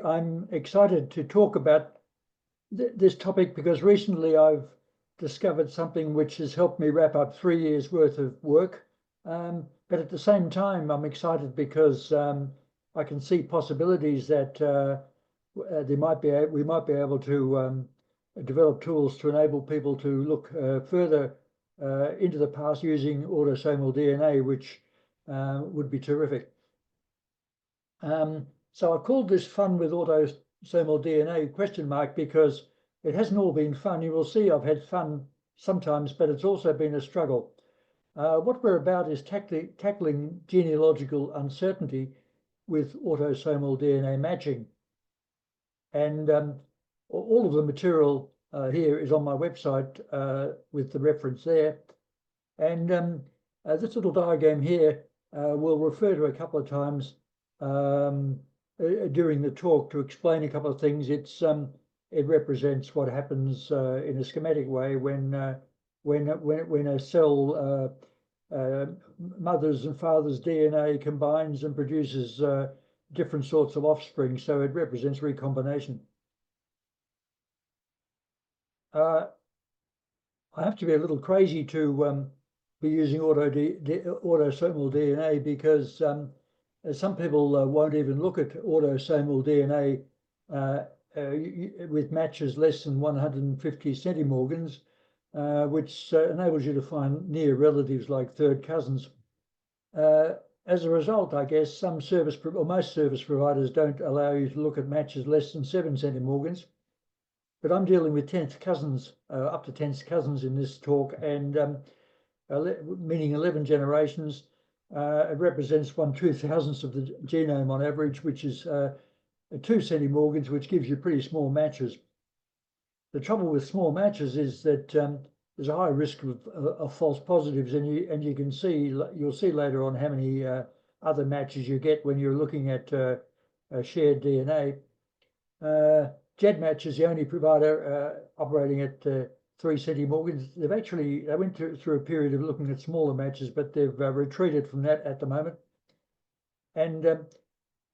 I'm excited to talk about this topic because recently I've discovered something which has helped me wrap up 3 years worth of work. But at the same time, I'm excited because I can see possibilities that we might be able to develop tools to enable people to look further into the past using autosomal DNA, which would be terrific. So I called this Fun with Autosomal DNA question mark because it hasn't all been fun. You will see I've had fun sometimes, but it's also been a struggle. What we're about is tackling genealogical uncertainty with autosomal DNA matching. And all of the material here is on my website with the reference there. And this little diagram here will refer to a couple of times during the talk to explain a couple of things. It represents what happens in a schematic way when a cell mother's and father's DNA combines and produces different sorts of offspring. So it represents recombination. I have to be a little crazy to be using autosomal DNA because some people won't even look at autosomal DNA with matches less than 150 centimorgans, which enables you to find near relatives like third cousins. As a result, I guess most service providers don't allow you to look at matches less than 7 centimorgans. But I'm dealing with 10th cousins, up to 10th cousins in this talk, and meaning 11 generations. It represents 1/2000th of the genome on average, which is 2 centimorgans, which gives you pretty small matches. The trouble with small matches is that there's a high risk of false positives, and you'll see later on how many other matches you get when you're looking at shared DNA. GEDmatch is the only provider operating at 3 centimorgans. They went through a period of looking at smaller matches, but they've retreated from that at the moment. And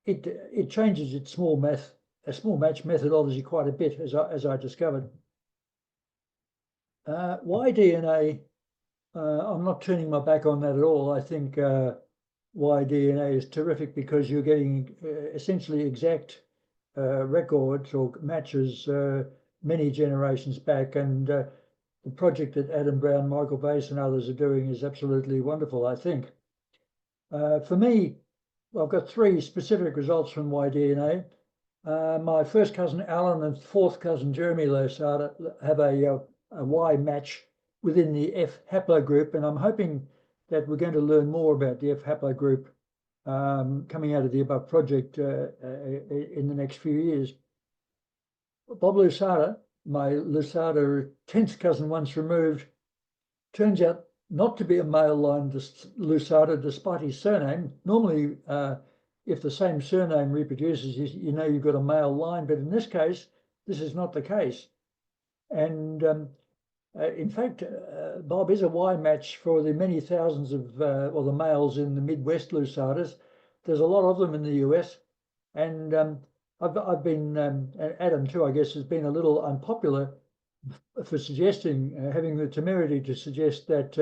it changes its small match methodology quite a bit, as I discovered. Y-DNA, I'm not turning my back on that at all. I think Y-DNA is terrific because you're getting essentially exact records or matches many generations back, and the project that Adam Brown, Michael Bass and others are doing is absolutely wonderful, I think. For me, I've got 3 specific results from Y-DNA. My first cousin Alan and fourth cousin Jeremy Losada have a Y match within the F haplogroup, and I'm hoping that we're going to learn more about the F haplogroup coming out of the above project in the next few years. Bob Losada, my Losada 10th cousin once removed, turns out not to be a male line Losada despite his surname. Normally, if the same surname reproduces, you know you've got a male line, but in this case, this is not the case. And in fact, Bob is a Y match for the many thousands of the males in the Midwest Losadas. There's a lot of them in the US, and I've been, Adam too, I guess, has been a little unpopular for suggesting, having the temerity to suggest that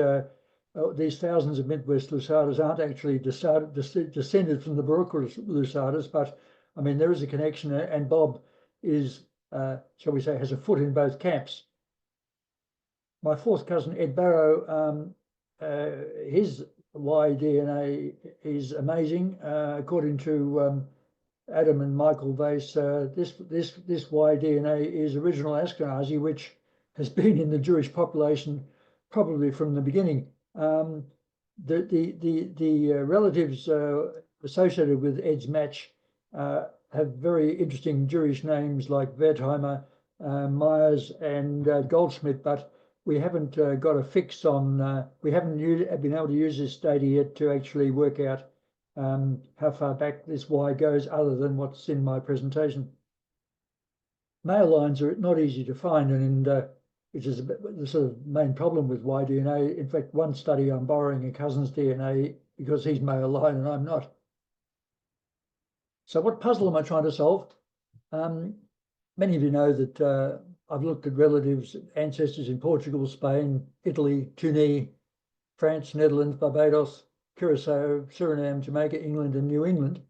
these thousands of Midwest Losadas aren't actually descended from the Baroque Losadas, but I mean, there is a connection, and Bob is, shall we say, has a foot in both camps. My fourth cousin, Ed Barrow, his Y-DNA is amazing. According to Adam and Michael Weiss, this Y-DNA is original Ashkenazi, which has been in the Jewish population probably from the beginning. The relatives associated with Ed's match have very interesting Jewish names like Wertheimer, Myers, and Goldschmidt, but we haven't got a fix on, we haven't been able to use this data yet to actually work out how far back this Y goes other than what's in my presentation. Male lines are not easy to find, and which is the sort of main problem with Y-DNA. In fact, one study I'm borrowing a cousin's DNA because he's male line and I'm not. So what puzzle am I trying to solve? Many of you know that I've looked at relatives, ancestors in Portugal, Spain, Italy, Tunis, France, Netherlands, Barbados, Curacao, Suriname, Jamaica, England, and New England.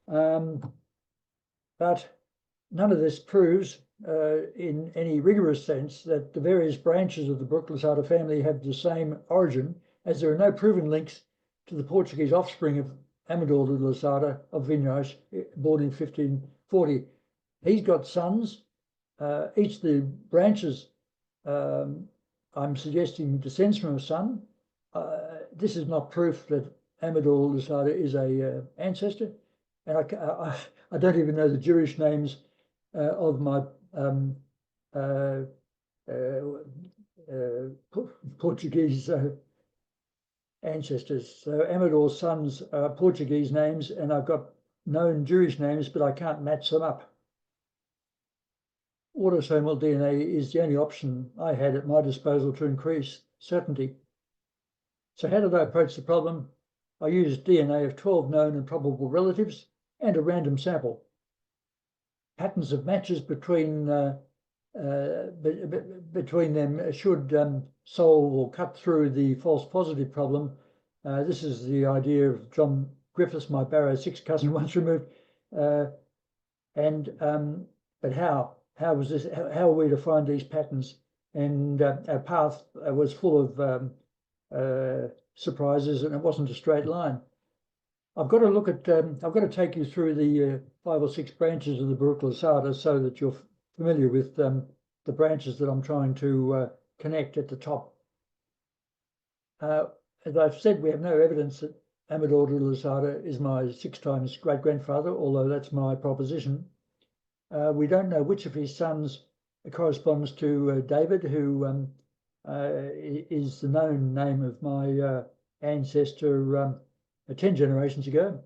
But none of this proves in any rigorous sense that the various branches of the Brooke-Lusata family have the same origin, as there are no proven links to the Portuguese offspring of Amador de Lusata of Vinhais, born in 1540. He's got sons. Each of the branches I'm suggesting descends from a son. This is not proof that Amador Lusata is a ancestor, and I don't even know the Jewish names of my Portuguese ancestors. So Amador's sons are Portuguese names, and I've got known Jewish names, but I can't match them up. Autosomal DNA is the only option I had at my disposal to increase certainty. So how did I approach the problem? I used DNA of 12 known and probable relatives and a random sample. Patterns of matches between them should solve or cut through the false positive problem. This is the idea of John Griffiths, my Barrow 6 cousin, once removed. But how? How was this? How are we to find these patterns? And our path was full of surprises, and it wasn't a straight line. I've got to look at. I've got to take you through the 5 or 6 branches of the Brooke-Lusata so that you're familiar with the branches that I'm trying to connect at the top. As I've said, we have no evidence that Amador de Lusata is my 6 times great-grandfather, although that's my proposition. We don't know which of his sons corresponds to David, who is the known name of my ancestor 10 generations ago.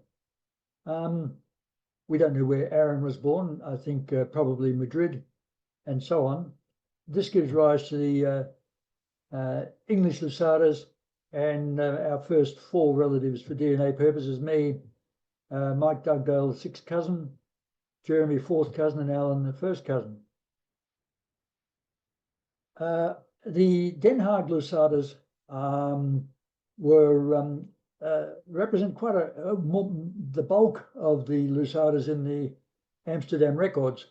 We don't know where Aaron was born. I think probably Madrid, and so on. This gives rise to the English Lusatas and our first 4 relatives for DNA purposes: me, Mike Dugdale, 6th cousin, Jeremy, 4th cousin, and Alan, the 1st cousin. The Den Haag Lusatas represent quite the bulk of the Lusatas in the Amsterdam records,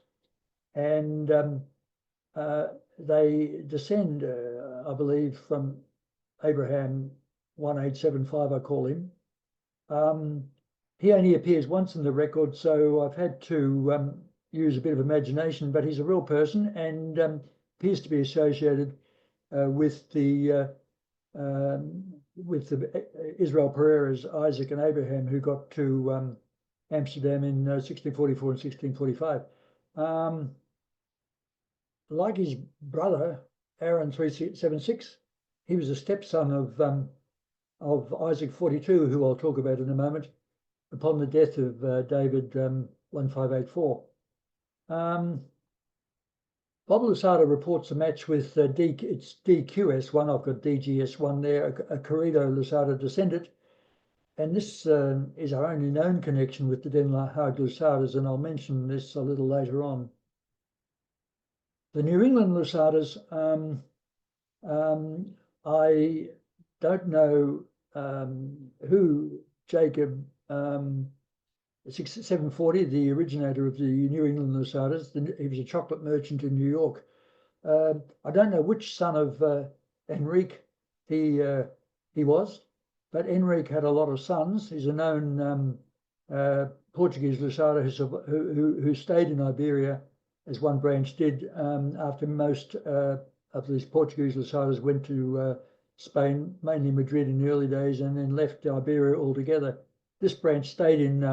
and they descend, I believe, from Abraham 1875, I call him. He only appears once in the record, so I've had to use a bit of imagination, but he's a real person and appears to be associated with the Israel Pereira's Isaac and Abraham, who got to Amsterdam in 1644 and 1645. Like his brother, Aaron 376, he was a stepson of Isaac 42, who I'll talk about in a moment, upon the death of David 1584. Bob Lusata reports a match with it's DQS1, I've got DGS1 there, a Corrido Lusata descendant, and this is our only known connection with the Den Haag Lusatas, and I'll mention this a little later on. The New England Lusatas, I don't know who Jacob 740, the originator of the New England Lusatas. He was a chocolate merchant in New York. I don't know which son of Enrique he was, but Enrique had a lot of sons. He's a known Portuguese Lusata who stayed in Iberia, as one branch did, after most of these Portuguese Lusatas went to Spain, mainly Madrid in the early days, and then left Iberia altogether. This branch stayed in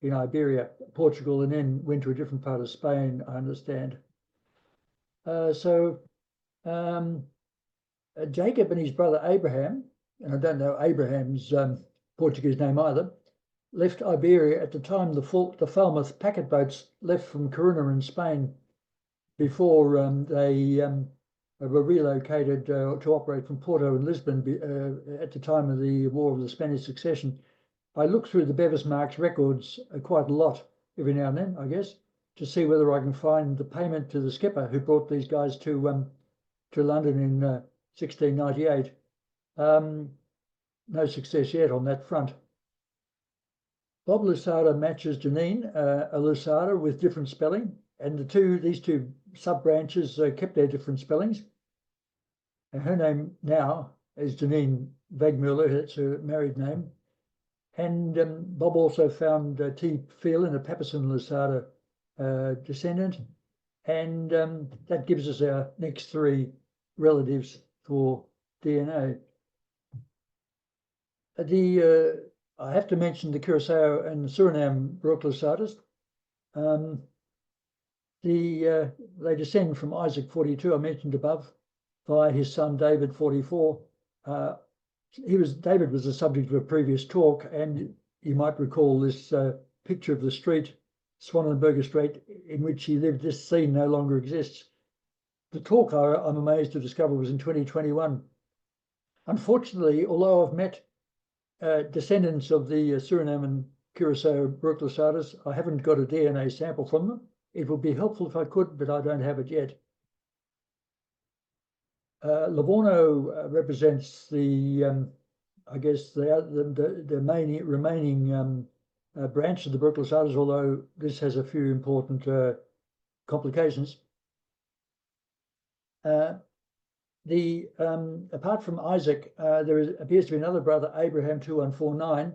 Iberia, Portugal, and then went to a different part of Spain, I understand. Jacob and his brother Abraham, and I don't know Abraham's Portuguese name either, left Iberia at the time the Falmouth packet boats left from Corunna in Spain, before they were relocated to operate from Porto and Lisbon at the time of the War of the Spanish Succession. I looked through the Bevis Marks records quite a lot every now and then, I guess, to see whether I can find the payment to the skipper who brought these guys to London in 1698. No success yet on that front. Bob Lusada matches Janine, a Lusada with different spelling, and these two sub-branches kept their different spellings. And her name now is Janine Wegmuller, that's her married name. And Bob also found T. Phelan, a Pappison Lusada descendant, and that gives us our next three relatives for DNA. I have to mention the Curacao and Suriname Baruch Lusadas. They descend from Isaac 42, I mentioned above, via his son David 44. David was the subject of a previous talk, and you might recall this picture of the street, Swanenberger Street, in which he lived. This scene no longer exists. The talk, I'm amazed to discover, was in 2021. Unfortunately, although I've met descendants of the Suriname and Curacao Baruch Lusadas, I haven't got a DNA sample from them. It would be helpful if I could, but I don't have it yet. Livorno represents I guess, the main remaining branch of the Baruch Lusadas, although this has a few important complications. Apart from Isaac, there appears to be another brother, Abraham 2149,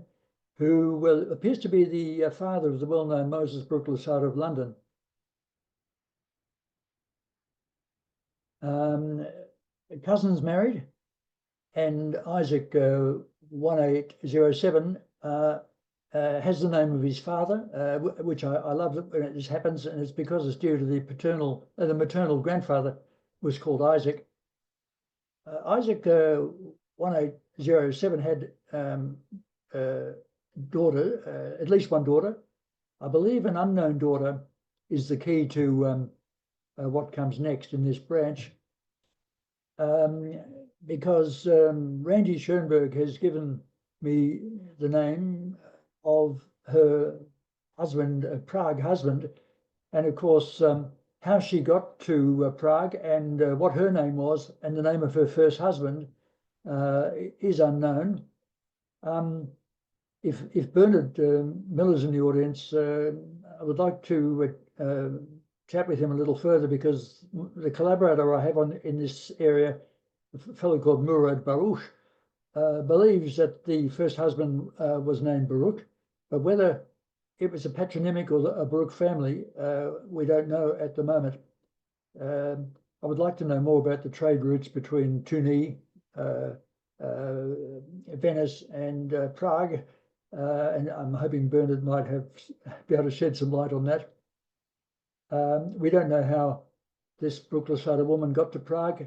who appears to be the father of the well-known Moses Baruch Lusada of London. Cousins married, and Isaac 1807 has the name of his father, which I love when this happens, and it's because it's due to the maternal grandfather was called Isaac. Isaac 1807 had daughter, at least one daughter. I believe an unknown daughter is the key to what comes next in this branch. Because Randy Schoenberg has given me the name of her husband, Prague husband, and of course how she got to Prague and what her name was and the name of her first husband is unknown. If Bernard Miller's in the audience, I would like to chat with him a little further, because the collaborator I have in this area, a fellow called Murad Baruch, believes that the first husband was named Baruch, but whether it was a patronymic or a Baruch family, we don't know at the moment. I would like to know more about the trade routes between Tunis, Venice, and Prague, and I'm hoping Bernard might be able to shed some light on that. We don't know how this Baruch Lusada woman got to Prague.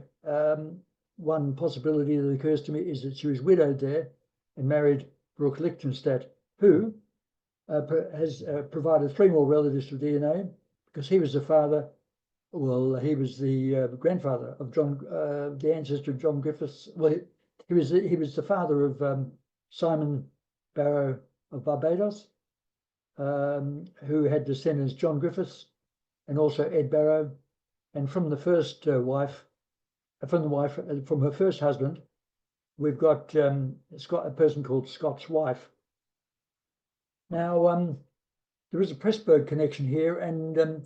One possibility that occurs to me is that she was widowed there and married Baruch Lichtenstadt, who has provided three more relatives for DNA, because he was the father, well, he was the grandfather of John, the ancestor of John Griffiths. Well, he was the father of Simon Barrow of Barbados, who had descendants John Griffiths and also Ed Barrow, and from the first wife, from her first husband, we've got a person called Scott's wife. Now, there is a Pressburg connection here, and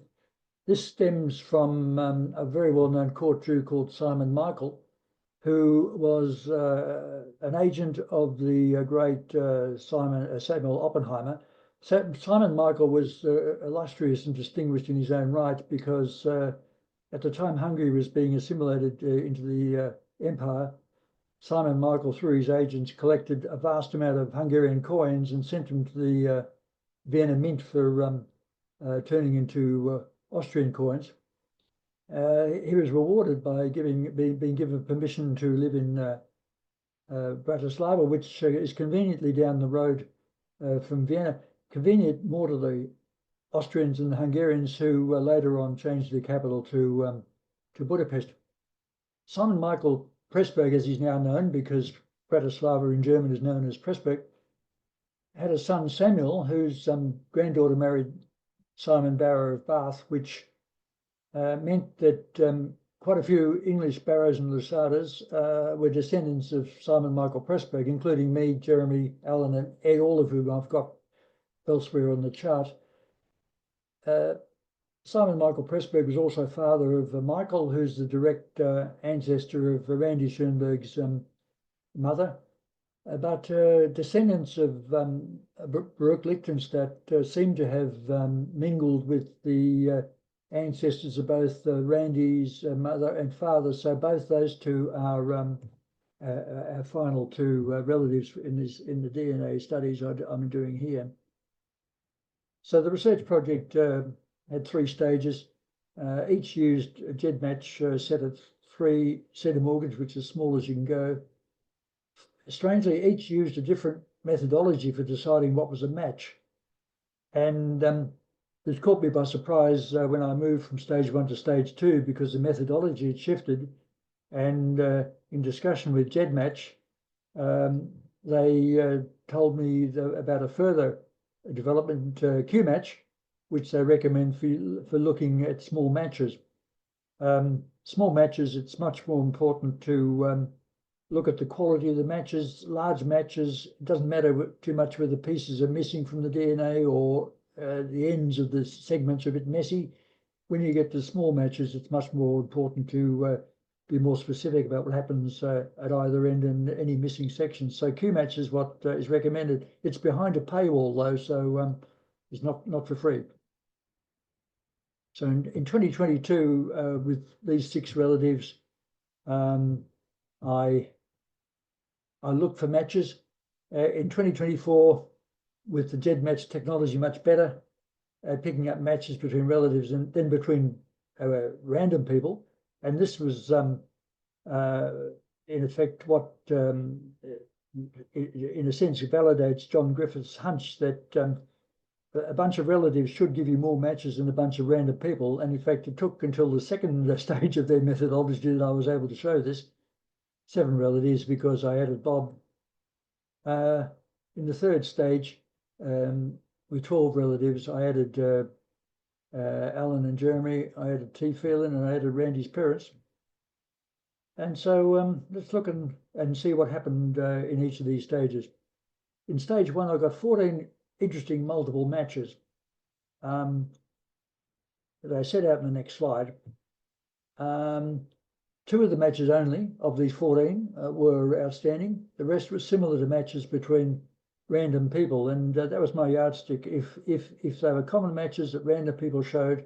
this stems from a very well-known court Jew called Simon Michael, who was an agent of the great Samuel Oppenheimer. Simon Michael was illustrious and distinguished in his own right, because at the time Hungary was being assimilated into the empire, Simon Michael, through his agents, collected a vast amount of Hungarian coins and sent them to the Vienna Mint for turning into Austrian coins. He was rewarded by being given permission to live in Bratislava, which is conveniently down the road from Vienna, convenient more to the Austrians and the Hungarians, who later on changed their capital to Budapest. Simon Michael Pressburg, as he's now known, because Bratislava in German is known as Pressburg, had a son, Samuel, whose granddaughter married Simon Barrow of Bath, which meant that quite a few English Barrows and Lusadas were descendants of Simon Michael Pressburg, including me, Jeremy, Alan, and Ed, all of whom I've got elsewhere on the chart. Simon Michael Pressburg was also father of Michael, who's the direct ancestor of Randy Schoenberg's mother. But descendants of Baruch Lichtenstadt seem to have mingled with the ancestors of both Randy's mother and father. So both those two are our final two relatives in the DNA studies I'm doing here. So the research project had 3 stages. Each used a GEDmatch set of 3 centimorgans, which is as small as you can go. Strangely, each used a different methodology for deciding what was a match. And this caught me by surprise when I moved from stage 1 to stage 2, because the methodology had shifted. And in discussion with GEDmatch, they told me about a further development, QMatch, which they recommend for looking at small matches. Small matches, it's much more important to look at the quality of the matches. Large matches, it doesn't matter too much whether pieces are missing from the DNA or the ends of the segments are a bit messy. When you get to small matches, it's much more important to be more specific about what happens at either end and any missing sections. So QMatch is what is recommended. It's behind a paywall though, so it's not for free. So in 2022, with these 6 relatives, I looked for matches. In 2024, with the GEDmatch technology much better, picking up matches between relatives and then between random people. And this was, in effect, what, in a sense, validates John Griffith's hunch that a bunch of relatives should give you more matches than a bunch of random people. And in fact, it took until the second stage of their methodology that I was able to show this. 7 relatives, because I added Bob. In the third stage, with 12 relatives, I added Alan and Jeremy, I added T. Phelan, and I added Randy's parents. And so let's look and see what happened in each of these stages. In stage 1, I got 14 interesting multiple matches that I set out in the next slide. 2 of the matches only of these 14 were outstanding. The rest was similar to matches between random people, and that was my yardstick. If they were common matches that random people showed,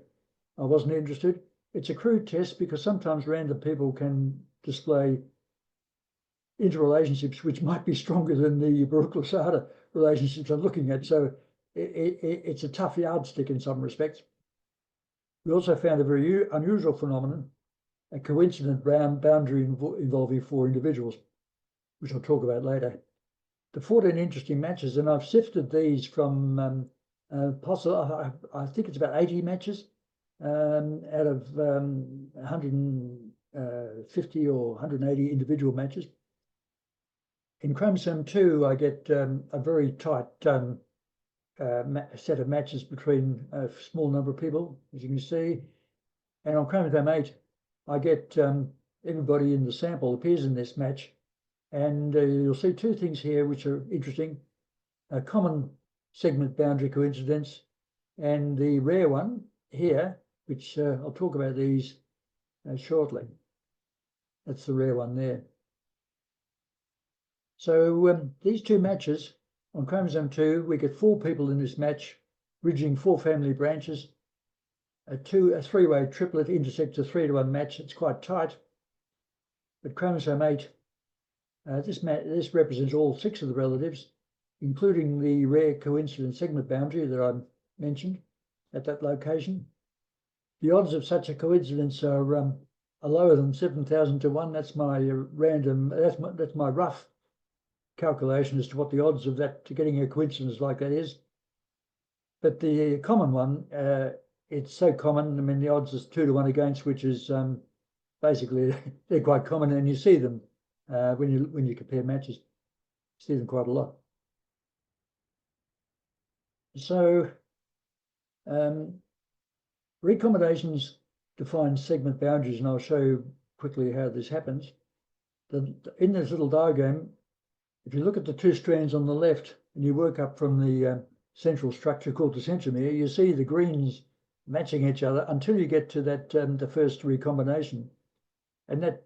I wasn't interested. It's a crude test because sometimes random people can display interrelationships which might be stronger than the Baruch-Lusada relationships I'm looking at. So it's a tough yardstick in some respects. We also found a very unusual phenomenon, a coincident boundary involving 4 individuals, which I'll talk about later. The 14 interesting matches, and I've sifted these from I think it's about 80 matches out of 150 or 180 individual matches. In chromosome 2, I get a very tight set of matches between a small number of people, as you can see. And on chromosome 8, I get everybody in the sample appears in this match. And you'll see 2 things here which are interesting: a common segment boundary coincidence, and the rare one here, which I'll talk about these shortly. That's the rare one there. So these 2 matches on chromosome 2, we get 4 people in this match, bridging 4 family branches. A 3-way triplet intersects a 3-to-1 match. It's quite tight. But chromosome 8, this represents all 6 of the relatives, including the rare coincidence segment boundary that I mentioned at that location. The odds of such a coincidence are lower than 7,000 to 1. That's my that's my rough calculation as to what the odds of that to getting a coincidence like that is. But the common one, it's so common. I mean, the odds is 2 to 1 against, which is basically they're quite common, and you see them when you compare matches. You see them quite a lot. So Recombinations define segment boundaries, and I'll show you quickly how this happens. In this little diagram, if you look at the two strands on the left and you work up from the central structure called the centromere, you see the greens matching each other until you get to that the first recombination. And that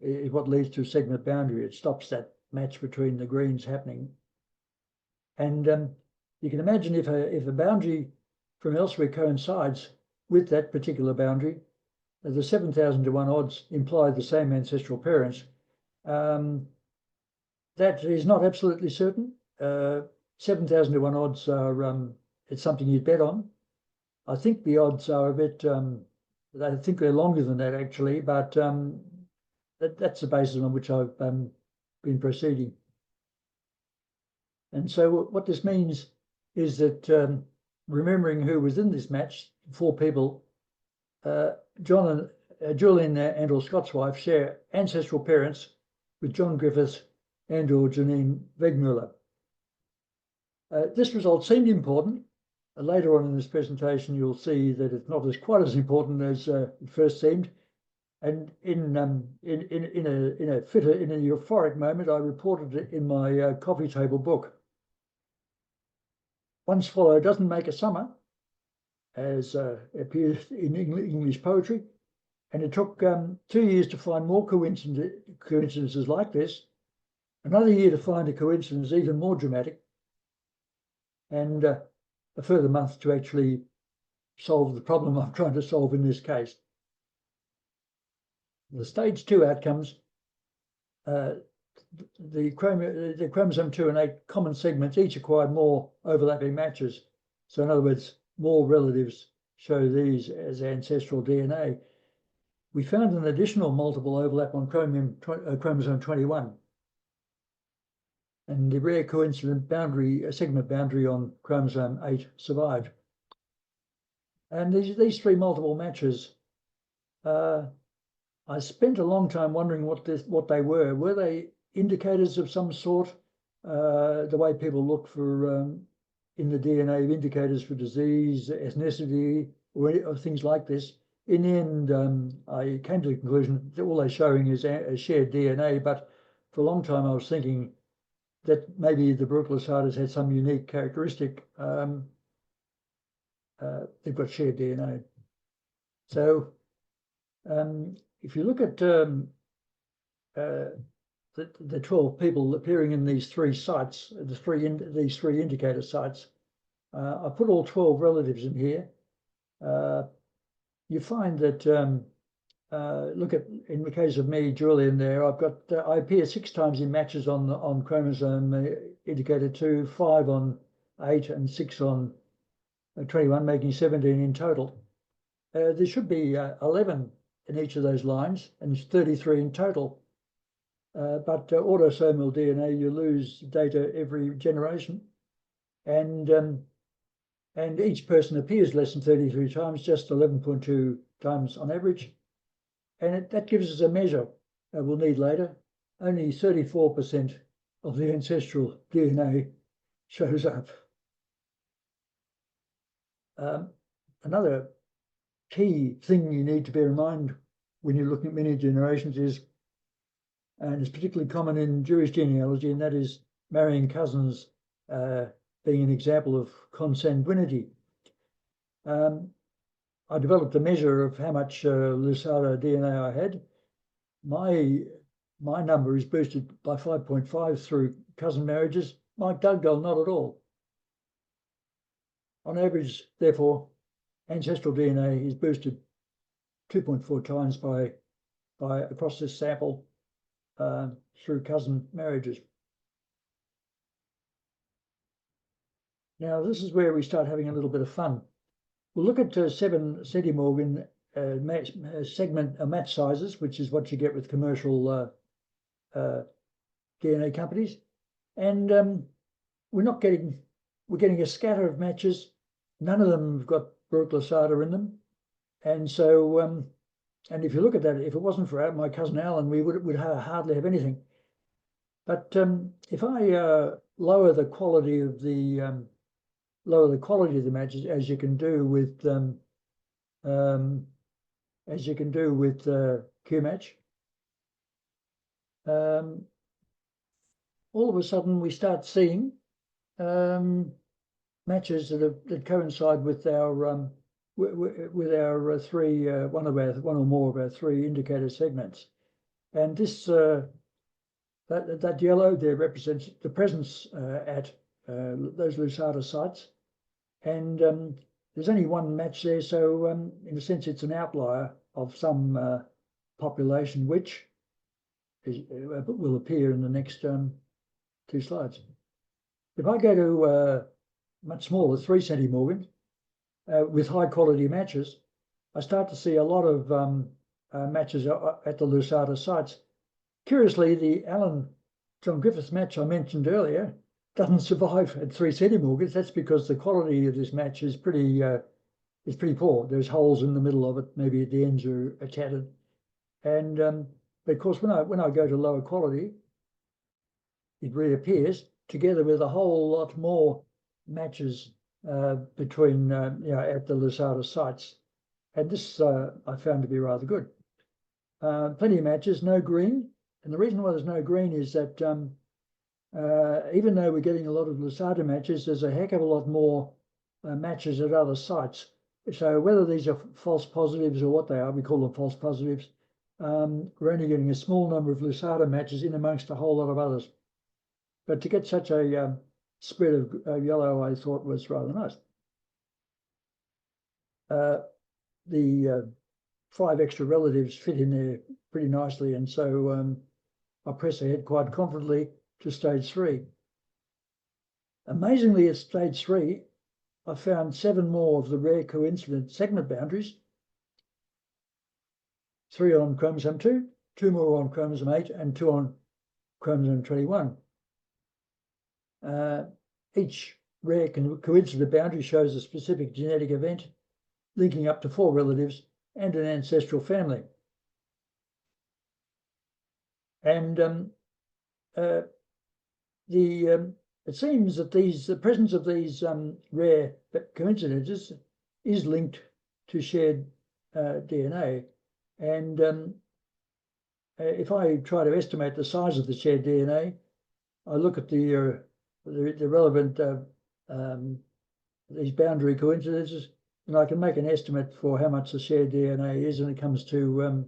is what leads to a segment boundary. It stops that match between the greens happening. And you can imagine if a boundary from elsewhere coincides with that particular boundary, the 7,000 to 1 odds imply the same ancestral parents. That is not absolutely certain. 7,000 to 1 odds are it's something you'd bet on. I think the odds are a bit, I think they're longer than that actually, but that's the basis on which I've been proceeding. And so what this means is that remembering who was in this match, 4 people, John and Julian and/or Scott's wife share ancestral parents with John Griffiths and/or Janine Wegmuller. This result seemed important. Later on in this presentation, you'll see that it's not quite as important as it first seemed. And in a euphoric moment, I reported it in my coffee table book. One swallow doesn't make a summer, as appears in English poetry, and it took 2 years to find more coincidences like this, another year to find a coincidence even more dramatic, and a further month to actually solve the problem I'm trying to solve in this case. The stage 2 outcomes, the chromosome 2 and 8 common segments each acquired more overlapping matches. So in other words, more relatives show these as ancestral DNA. We found an additional multiple overlap on chromosome 21. And the rare coincident segment boundary on chromosome 8 survived. And these 3 multiple matches, I spent a long time wondering what they were. Were they indicators of some sort? The way people look for in the DNA indicators for disease, ethnicity, or things like this. In the end, I came to the conclusion that all they're showing is a shared DNA. But for a long time, I was thinking that maybe the Baruchlosadas had some unique characteristic. They've got shared DNA. So if you look at the 12 people appearing in these 3 sites, these three indicator sites, I put all 12 relatives in here. You find that, look at, in the case of me, Julian there, I appear 6 times in matches on chromosome indicator 2, 5 on 8 and 6 on 21, making 17 in total. There should be 11 in each of those lines and 33 in total. But autosomal DNA, you lose data every generation. And each person appears less than 33 times, just 11.2 times on average. And that gives us a measure we'll need later. Only 34% of the ancestral DNA shows up. Another key thing you need to bear in mind when you're looking at many generations is, and it's particularly common in Jewish genealogy, and that is marrying cousins being an example of consanguinity. I developed a measure of how much Lusada DNA I had. My number is boosted by 5.5 through cousin marriages. Mike Dugdale, not at all. On average, therefore, ancestral DNA is boosted 2.4 times by across this sample through cousin marriages. Now, this is where we start having a little bit of fun. We'll look at 7 centimorgan segment match sizes, which is what you get with commercial DNA companies. And we're getting a scatter of matches. None of them have got Baruch-Lasada in them. And so, and if you look at that, if it wasn't for my cousin Alan, we would hardly have anything. But if I lower the quality of the matches, as you can do with as you can do with QMatch. All of a sudden we start seeing matches that coincide with our one or more of our three indicator segments, and this that yellow there represents the presence at those Lusata sites, and there's only one match there, so in a sense it's an outlier of some population, which will appear in the next two slides. If I go to much smaller, 3 centimorgans, with high quality matches, I start to see a lot of matches at the Lusata sites. Curiously, the Alan John Griffiths match I mentioned earlier doesn't survive at 3 centimorgans. That's because the quality of this match is pretty poor. There's holes in the middle of it. Maybe the ends are tattered, and but of course, when I go to lower quality, it reappears together with a whole lot more matches between at the Lusata sites, and this I found to be rather good. Plenty of matches, no green, and the reason why there's no green is that even though we're getting a lot of Lusata matches, there's a heck of a lot more matches at other sites. So whether these are false positives or what they are, we call them false positives. We're only getting a small number of Lusata matches in amongst a whole lot of others. But to get such a spread of yellow, I thought was rather nice. The 5 extra relatives fit in there pretty nicely, and so I press ahead quite confidently to stage 3. Amazingly, at stage 3, I found 7 more of the rare coincident segment boundaries, 3 on chromosome 2, 2 more on chromosome 8, and 2 on chromosome 21. Each rare coincident boundary shows a specific genetic event linking up to 4 relatives and an ancestral family. And it seems that the presence of these rare coincidences is linked to shared DNA. And if I try to estimate the size of the shared DNA, I look at the relevant these boundary coincidences, and I can make an estimate for how much the shared DNA is, and it comes to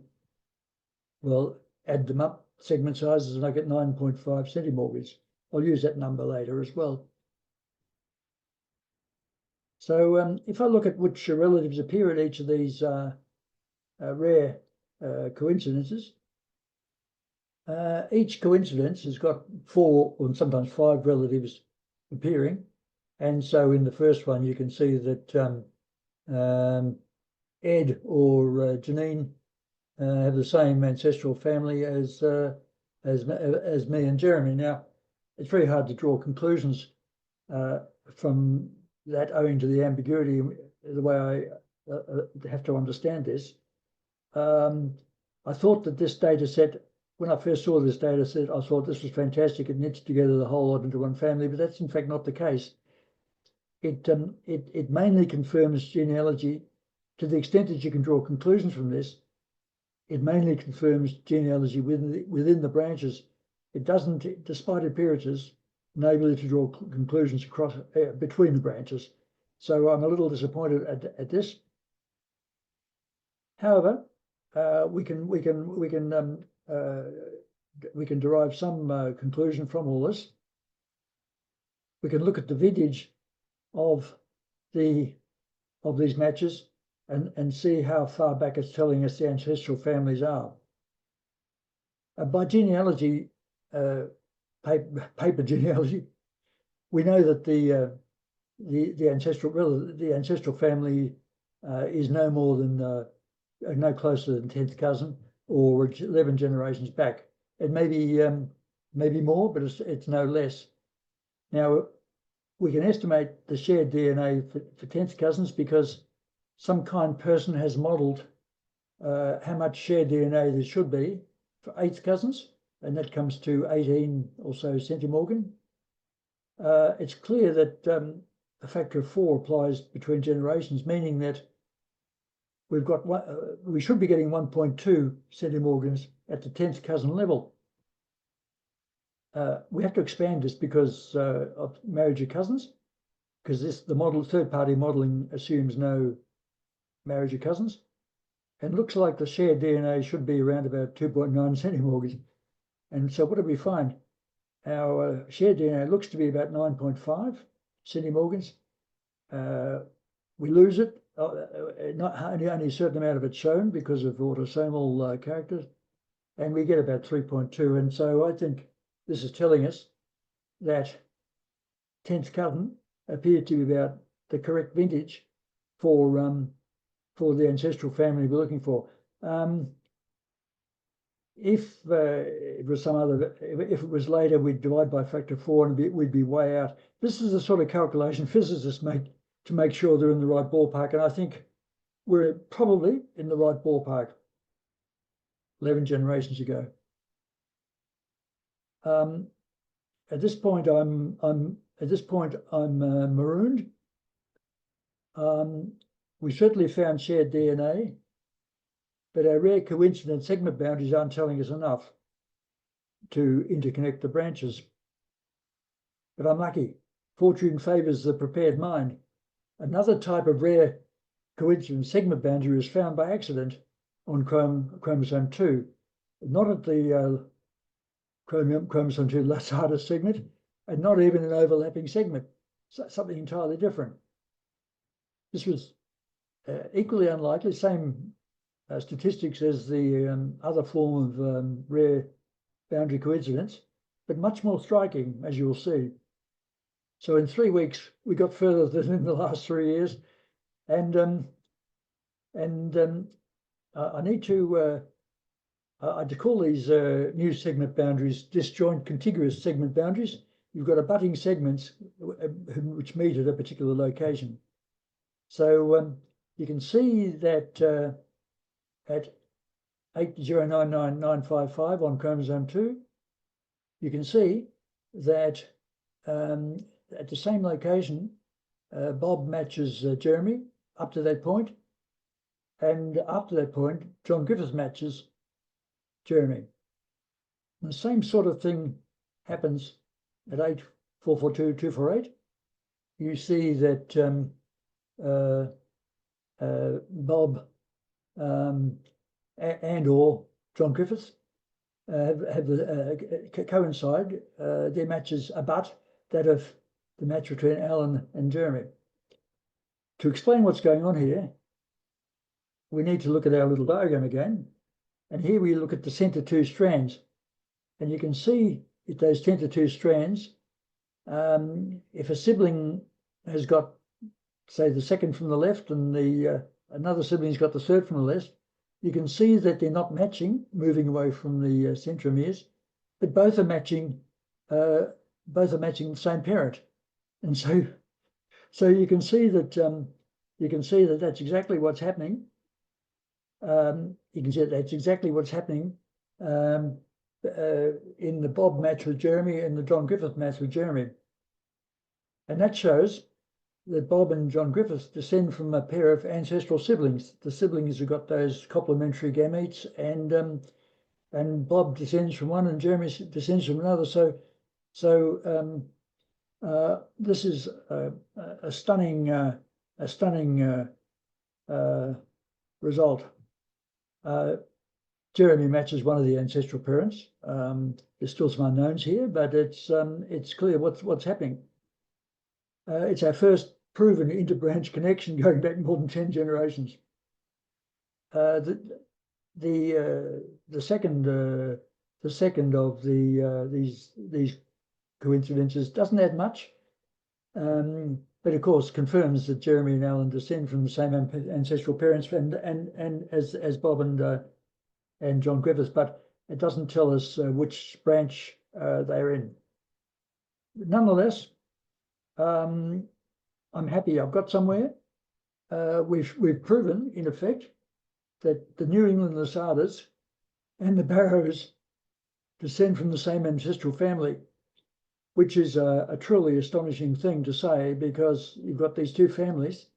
well, add them up, segment sizes, and I get 9.5 centimorgans. I'll use that number later as well. So if I look at which relatives appear at each of these rare coincidences, each coincidence has got 4 or sometimes 5 relatives appearing. And so in the first one, you can see that Ed or Janine have the same ancestral family as me and Jeremy. Now, it's very hard to draw conclusions from that, owing to the ambiguity, the way I have to understand this. I thought that this data set, when I first saw this data set, I thought this was fantastic. It knits together the whole lot into one family, but that's in fact not the case. It mainly confirms genealogy to the extent that you can draw conclusions from this. It mainly confirms genealogy within the branches. It doesn't, despite appearances, enable you to draw conclusions across between the branches. So I'm a little disappointed at this. However, we can derive some conclusion from all this. We can look at the vintage of these matches and see how far back it's telling us the ancestral families are. By genealogy, paper genealogy, we know that the ancestral family is no more than no closer than 10th cousin or 11 generations back. It may be more, but it's no less. Now, we can estimate the shared DNA for 10th cousins because some kind person has modelled how much shared DNA there should be for 8th cousins, and that comes to 18 or so centimorgan. It's clear that a factor of 4 applies between generations, meaning that we've got one, we should be getting 1.2 centimorgans at the 10th cousin level. We have to expand this because of marriage of cousins, because the model, third-party modeling, assumes no marriage of cousins, and looks like the shared DNA should be around about 2.9 centimorgans. And so what did we find? Our shared DNA looks to be about 9.5 centimorgans. We lose it, not only a certain amount of it shown because of autosomal characters, and we get about 3.2. And so I think this is telling us that 10th cousin appeared to be about the correct vintage for the ancestral family we're looking for. If it was some other, if it was later, we'd divide by factor 4 and we'd be way out. This is the sort of calculation physicists make to make sure they're in the right ballpark, and I think we're probably in the right ballpark 11 generations ago. At this point, I'm marooned. We certainly found shared DNA, but our rare coincidence segment boundaries aren't telling us enough to interconnect the branches. But I'm lucky. Fortune favors the prepared mind. Another type of rare coincidence segment boundary was found by accident on chromosome 2, not at the chromosome 2 lasatus segment, and not even an overlapping segment, something entirely different. This was equally unlikely, same statistics as the other form of rare boundary coincidence, but much more striking, as you'll see. So in 3 weeks, we got further than in the last 3 years, and I need to call these new segment boundaries disjoint contiguous segment boundaries. You've got abutting segments which meet at a particular location. So you can see that at 8099955 on chromosome 2, you can see that at the same location, Bob matches Jeremy up to that point, and after that point, John Griffith matches Jeremy. And the same sort of thing happens at 8442248. You see that Bob and or John Griffiths coincide. Their matches abut that of the match between Alan and Jeremy. To explain what's going on here, we need to look at our little diagram again. And here we look at the center 2 strands. And you can see at those center 2 strands, if a sibling has got, say, the second from the left and another sibling's got the third from the left, you can see that they're not matching, moving away from the centromeres, but both are matching the same parent. And so you can see that that's exactly what's happening. You can see that's exactly what's happening in the Bob match with Jeremy and the John Griffith match with Jeremy. And that shows that Bob and John Griffith descend from a pair of ancestral siblings. The siblings have got those complementary gametes, and Bob descends from one and Jeremy descends from another. So this is a stunning result. Jeremy matches one of the ancestral parents. There's still some unknowns here, but it's clear what's happening. It's our first proven interbranch connection going back more than 10 generations. The second of these coincidences doesn't add much, but of course confirms that Jeremy and Alan descend from the same ancestral parents and as Bob and John Griffiths, but it doesn't tell us which branch they're in. Nonetheless, I'm happy I've got somewhere. We've proven, in effect, that the New England Lasadas and the Barrows descend from the same ancestral family, which is a truly astonishing thing to say, because you've got these two families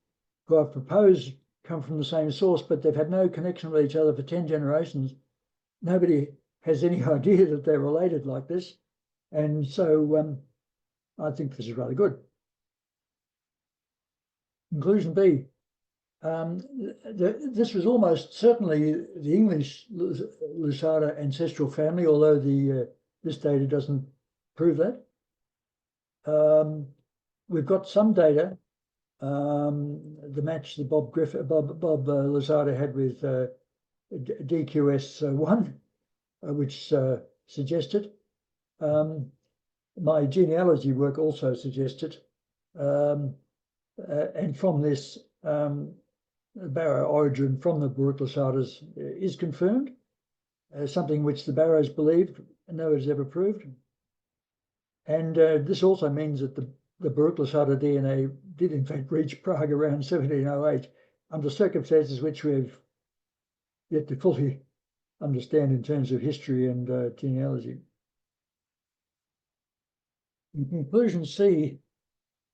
who have proposed come from the same source, but they've had no connection with each other for 10 generations. Nobody has any idea that they're related like this. And so I think this is rather good. Conclusion B. This was almost certainly the English Lusada ancestral family, although this data doesn't prove that. We've got some data, the match that Bob Lusada had with DQS1, which suggested. My genealogy work also suggested, and from this, Barrow origin from the Baruch Lusadas is confirmed, something which the Barrows believed and no one has ever proved. And this also means that the Baruch Lusada DNA did in fact reach Prague around 1708 under circumstances which we've yet to fully understand in terms of history and genealogy. In conclusion C,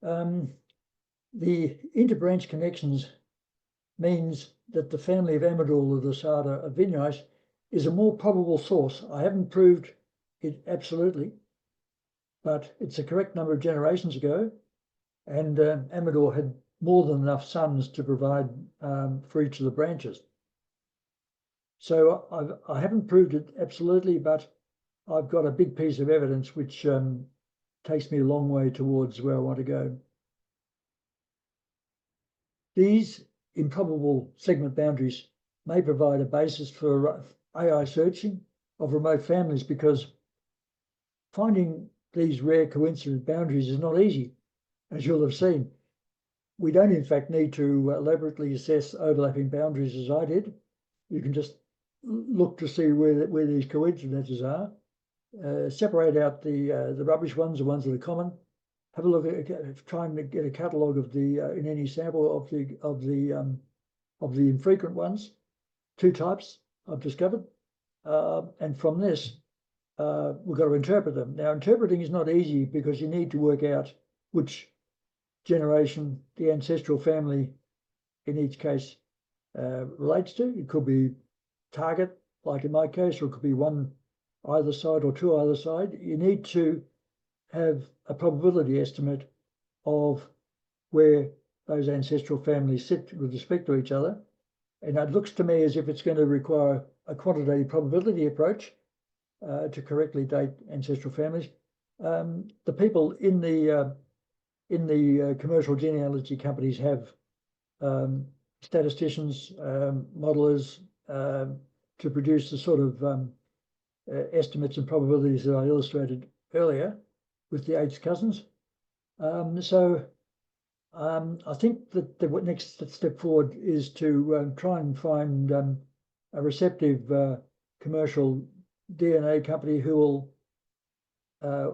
the interbranch connections means that the family of Amador Lusada of Vignais is a more probable source. I haven't proved it absolutely, but it's a correct number of generations ago, and Amador had more than enough sons to provide for each of the branches. So I haven't proved it absolutely, but I've got a big piece of evidence which takes me a long way towards where I want to go. These improbable segment boundaries may provide a basis for AI searching of remote families, because finding these rare coincident boundaries is not easy, as you'll have seen. We don't, in fact, need to elaborately assess overlapping boundaries as I did. You can just look to see where these coincidences are, separate out the rubbish ones, the ones that are common. Have a look at trying to get a catalogue of the in any sample of the infrequent ones. 2 types I've discovered, and from this we've got to interpret them. Now, interpreting is not easy because you need to work out which generation the ancestral family in each case relates to. It could be target, like in my case, or it could be one either side or 2 either side. You need to have a probability estimate of where those ancestral families sit with respect to each other. And it looks to me as if it's going to require a quantitative probability approach to correctly date ancestral families. The people in the commercial genealogy companies have statisticians, modelers to produce the sort of estimates and probabilities that I illustrated earlier with the 8 cousins. I think that the next step forward is to try and find a receptive commercial DNA company who will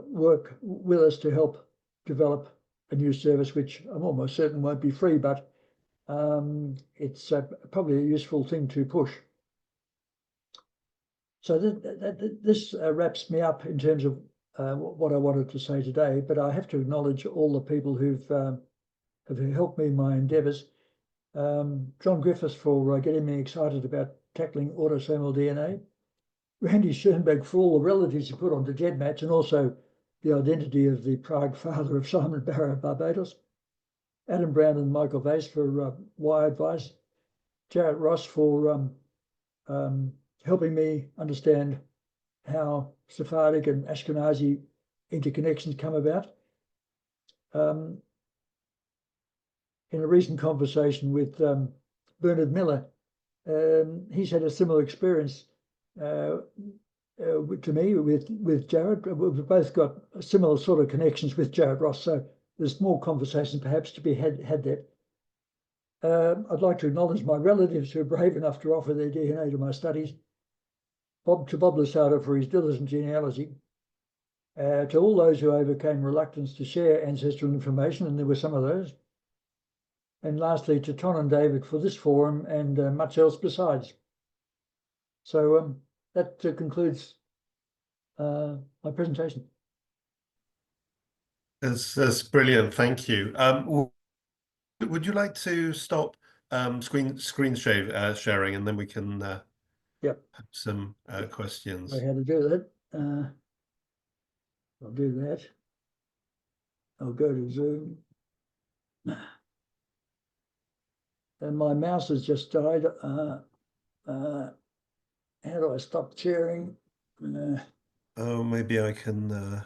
work with us to help develop a new service, which I'm almost certain won't be free, but it's probably a useful thing to push. So this wraps me up in terms of what I wanted to say today, but I have to acknowledge all the people who've have helped me in my endeavours. John Griffiths for getting me excited about tackling autosomal DNA. Randy Schoenberg for all the relatives he put onto GEDmatch, and also the identity of the Prague father of Simon Barrow of Barbados. Adam Brown and Michael Vase for wire advice. Jarrett Ross for helping me understand how Sephardic and Ashkenazi interconnections come about. In a recent conversation with Bernard Miller, he's had a similar experience to me with Jared. We've both got similar sort of connections with Jarrett Ross, so there's more conversation perhaps to be had there. I'd like to acknowledge my relatives who are brave enough to offer their DNA to my studies. Bob Lusada for his diligent genealogy. To all those who overcame reluctance to share ancestral information, and there were some of those. And lastly, to Ton and David for this forum and much else besides. So that concludes my presentation. That's brilliant. Thank you. Would you like to stop sharing, and then we can Yep. have some Know questions. how to do that. I'll do that. I'll go to Zoom. And my mouse has just died. How do I stop sharing? Oh, maybe I can.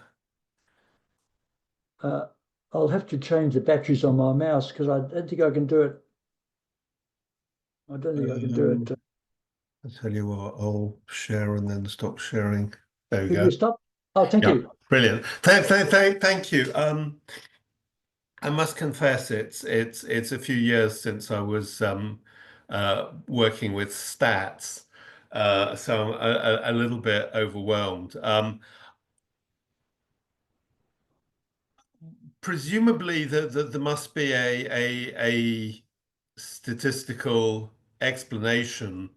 I'll have to change the batteries on my mouse because I don't think I can do it. I don't think I can do it. I'll tell you what, I'll share and then stop sharing. There we Can go. you stop? Oh, thank Yeah, you. brilliant. Thank you. I must confess, it's a few years since I was working with stats, so I'm a little bit overwhelmed. Presumably, there must be a statistical explanation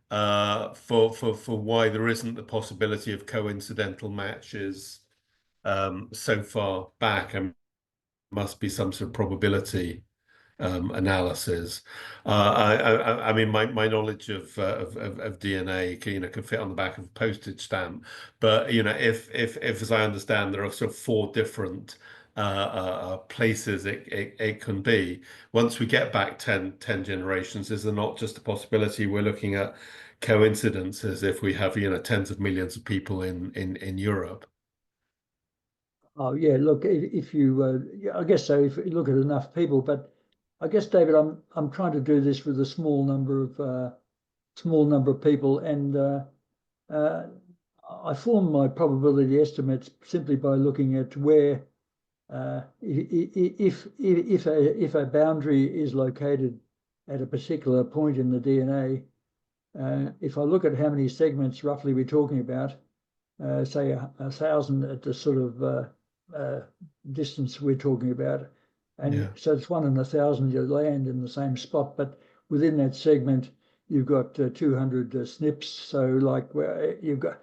for why there isn't the possibility of coincidental matches so far back, and must be some sort of probability analysis. I mean, my knowledge of DNA, can fit on the back of a postage stamp. But if as I understand, there are sort of four different places it can be. Once we get back 10 generations, is there not just a possibility we're looking at coincidences if we have tens of millions of people in Europe? Oh yeah, look, if you, yeah, I guess so. If you look at enough people, but I guess David, I'm trying to do this with a small number of people, and uh, I form my probability estimates simply by looking at where if a boundary is located at a particular point in the DNA. If I look at how many segments roughly we're talking about, say 1,000 at the sort of uh, distance we're talking about. And Yeah. so it's 1 in 1,000 you land in the same spot, but within that segment, you've got 200 SNPs. So like where you've got,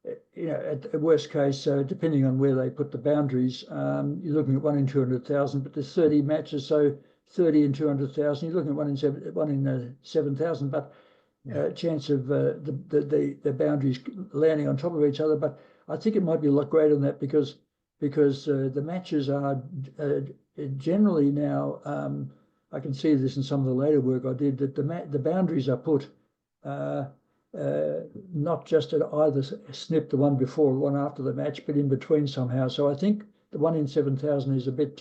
at worst case, depending on where they put the boundaries, you're looking at 1 in 200,000, but there's 30 matches. So 30 in 200,000, you're looking at 1 in 7,000, but chance of the boundaries landing on top of each other. But I think it might be a lot greater than that because the matches are generally now. I can see this in some of the later work I did that the boundaries are put uh, not just at either SNP, the one before or one after the match, but in between somehow. So I think the 1 in 7,000 is a bit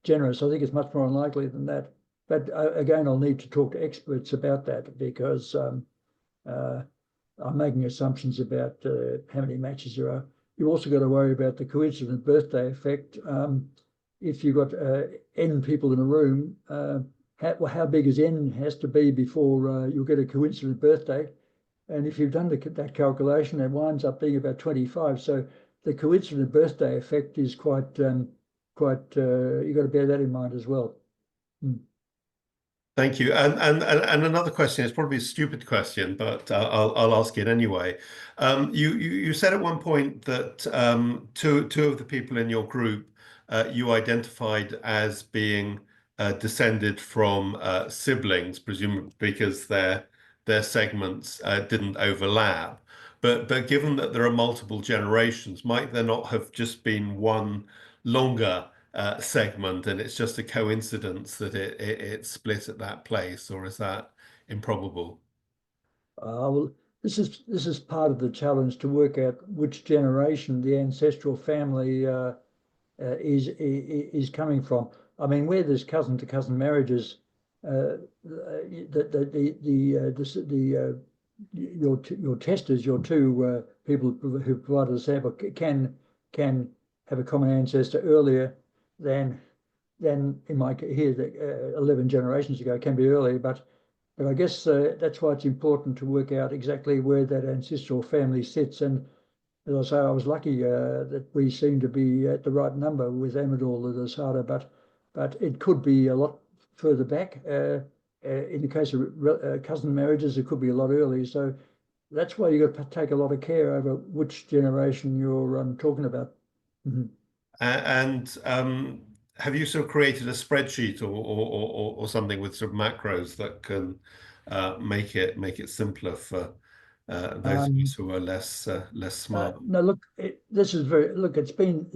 generous. I think it's much more unlikely than that. But again, I'll need to talk to experts about that because uh, I'm making assumptions about how many matches there are. You've also got to worry about the coincident birthday effect. If you've got N people in a room, how big is N has to be before you'll get a coincident birthday. And if you've done that calculation, it winds up being about 25. So the coincident birthday effect is quite, you've got to bear that in mind as well. Mm. Thank you. And another question, it's probably a stupid question, but I'll ask it anyway. You said at one point that two of the people in your group you identified as being descended from siblings, presumably because their segments didn't overlap. But given that there are multiple generations, might there not have just been one longer segment, and it's just a coincidence that it split at that place, or is that improbable? Well, this is part of the challenge to work out which generation the ancestral family is coming from. I mean, where there's cousin to cousin marriages, your testers, your two people who provided the sample can have a common ancestor earlier than in my here 11 generations ago, can be earlier, but I guess that's why it's important to work out exactly where that ancestral family sits. And as I say, I was lucky that we seem to be at the right number with Amador Ladasada, but it could be a lot further back. In the case of cousin marriages, it could be a lot earlier. So that's why you've got to take a lot of care over which generation you're talking about. Mhm. And have you sort of created a spreadsheet or something with sort of macros that can make it simpler for those of us Um, who are less smart? no, look, this is look. It's been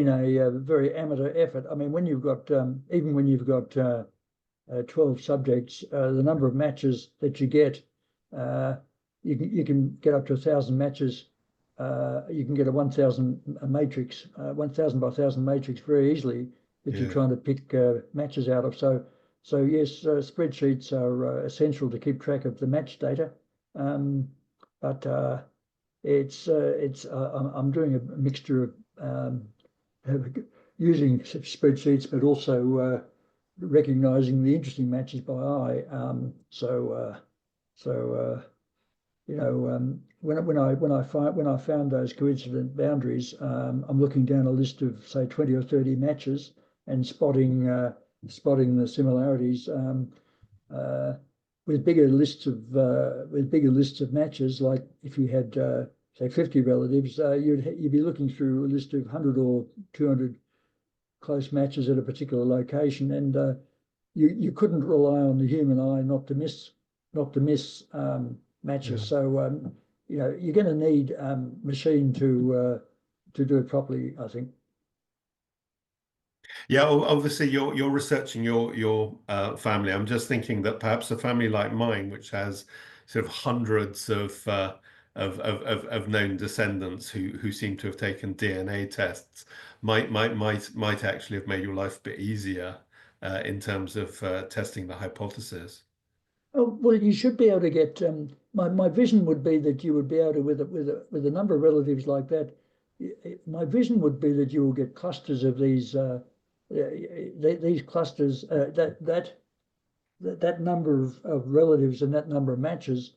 a very amateur effort. I mean, when you've got even when you've got 12 subjects, the number of matches that you get, uh, you can get up to 1,000 matches. You can get a 1,000 matrix, 1,000 by 1,000 matrix very easily that you're Yeah. trying to pick matches out of. So yes, spreadsheets are essential to keep track of the match data. Um, but I'm doing a mixture of using spreadsheets, but also recognizing the interesting matches by eye. You know, when I found those coincident boundaries, I'm looking down a list of say 20 or 30 matches and spotting the similarities. Uh, with bigger lists of matches, like if you had say 50 relatives, you'd be looking through a list of 100 or 200 close matches at a particular location, and you couldn't rely on the human eye not to miss matches. Yeah. So you're going to need machine to do it properly, I think. Yeah, obviously you're researching your family. I'm just thinking that perhaps a family like mine, which has sort of hundreds of known descendants who seem to have taken DNA tests, might actually have made your life a bit easier in terms of testing the hypothesis. Oh, well, you should be able to get. My vision would be that you would be able to, with a number of relatives like that. My vision would be that you will get clusters of these clusters. That number of relatives and that number of matches.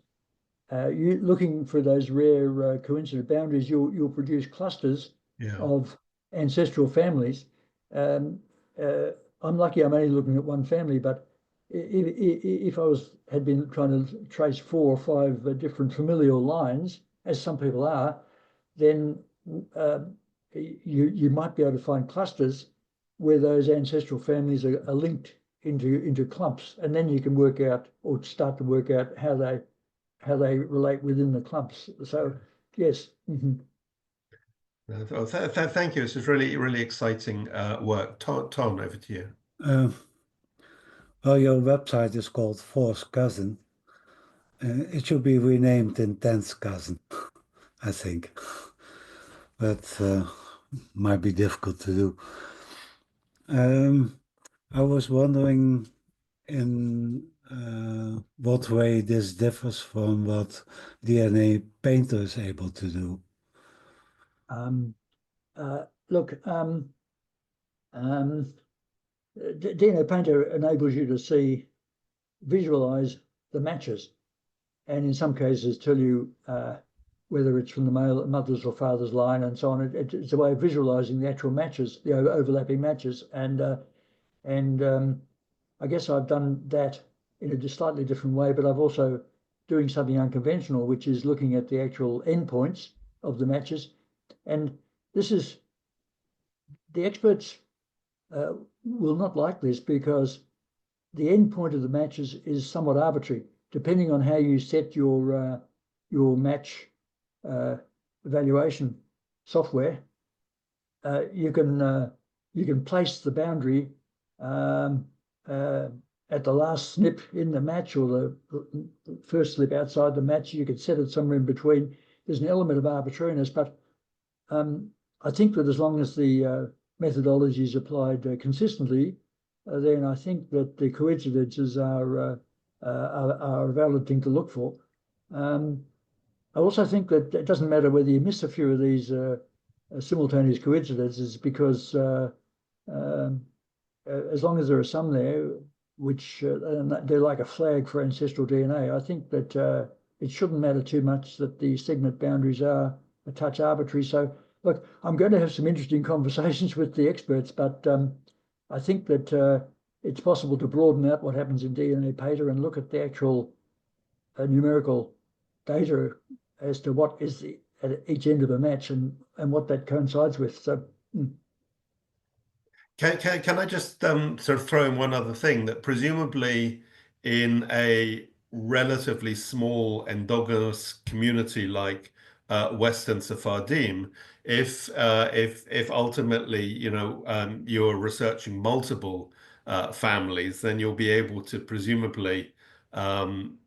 You looking for those rare coincident boundaries. You'll produce clusters Yeah. of ancestral families. Um, uh, I'm lucky. I'm only looking at one family, but if I had been trying to trace 4 or 5 different familial lines, as some people are, then uh, you might be able to find clusters where those ancestral families are linked into clumps, and then you can work out or start to work out how they relate within the clumps. So yes. Thank you. This is really exciting work. Tom, over to you. Uh, well, your website is called Fourth Cousin. It should be renamed in Tenth Cousin, I think, but might be difficult to do. I was wondering in what way this differs from what DNA painter is able to do. um, Look, um, DNA Painter enables you to visualize the matches, and in some cases tell you whether it's from the mother's or father's line and so on. It's a way of visualizing the actual matches, the overlapping matches, and I guess I've done that in a slightly different way, but I've also doing something unconventional, which is looking at the actual endpoints of the matches. And this is the experts uh, will not like this because the endpoint of the matches is somewhat arbitrary, depending on how you set your match uh, evaluation software. You can place the boundary um, uh, at the last snip in the match or the first slip outside the match. You could set it somewhere in between. There's an element of arbitrariness, but I think that as long as the methodology is applied consistently, then I think that the coincidences are a valid thing to look for. Um, I also think that it doesn't matter whether you miss a few of these simultaneous coincidences because um, as long as there are some there, which they're like a flag for ancestral DNA, I think that it shouldn't matter too much that the segment boundaries are a touch arbitrary. So, look, I'm going to have some interesting conversations with the experts, but I think that it's possible to broaden out what happens in DNA Pater and look at the actual numerical data as to what is at each end of a match and what that coincides with. So, Can I just sort of throw in one other thing that presumably in a relatively small endogamous community like Western Sephardim, if ultimately you're researching multiple families, then you'll be able to presumably um,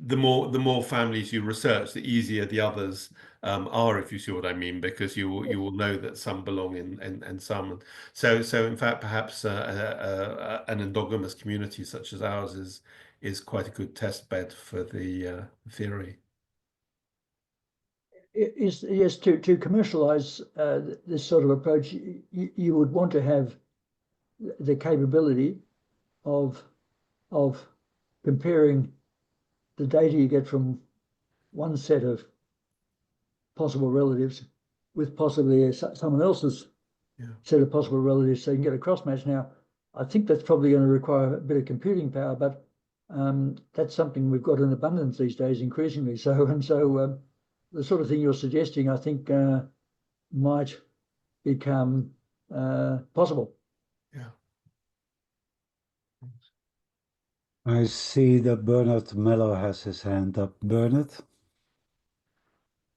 the more families you research, the easier the others are, if you see what I mean, because you will know that some belong in and some. So in fact, perhaps an endogamous community such as ours is quite a good test bed for the theory. Yes, to commercialize this sort of approach, you would want to have the capability of comparing the data you get from one set of possible relatives with possibly someone else's set of possible relatives, so you can get a cross match. Now, I think that's probably going to require a bit of computing power, but that's something we've got in abundance these days, increasingly so. And so the sort of thing you're suggesting, I think, might become possible. Yeah. I see that Bernard Mello has his hand up. Bernard?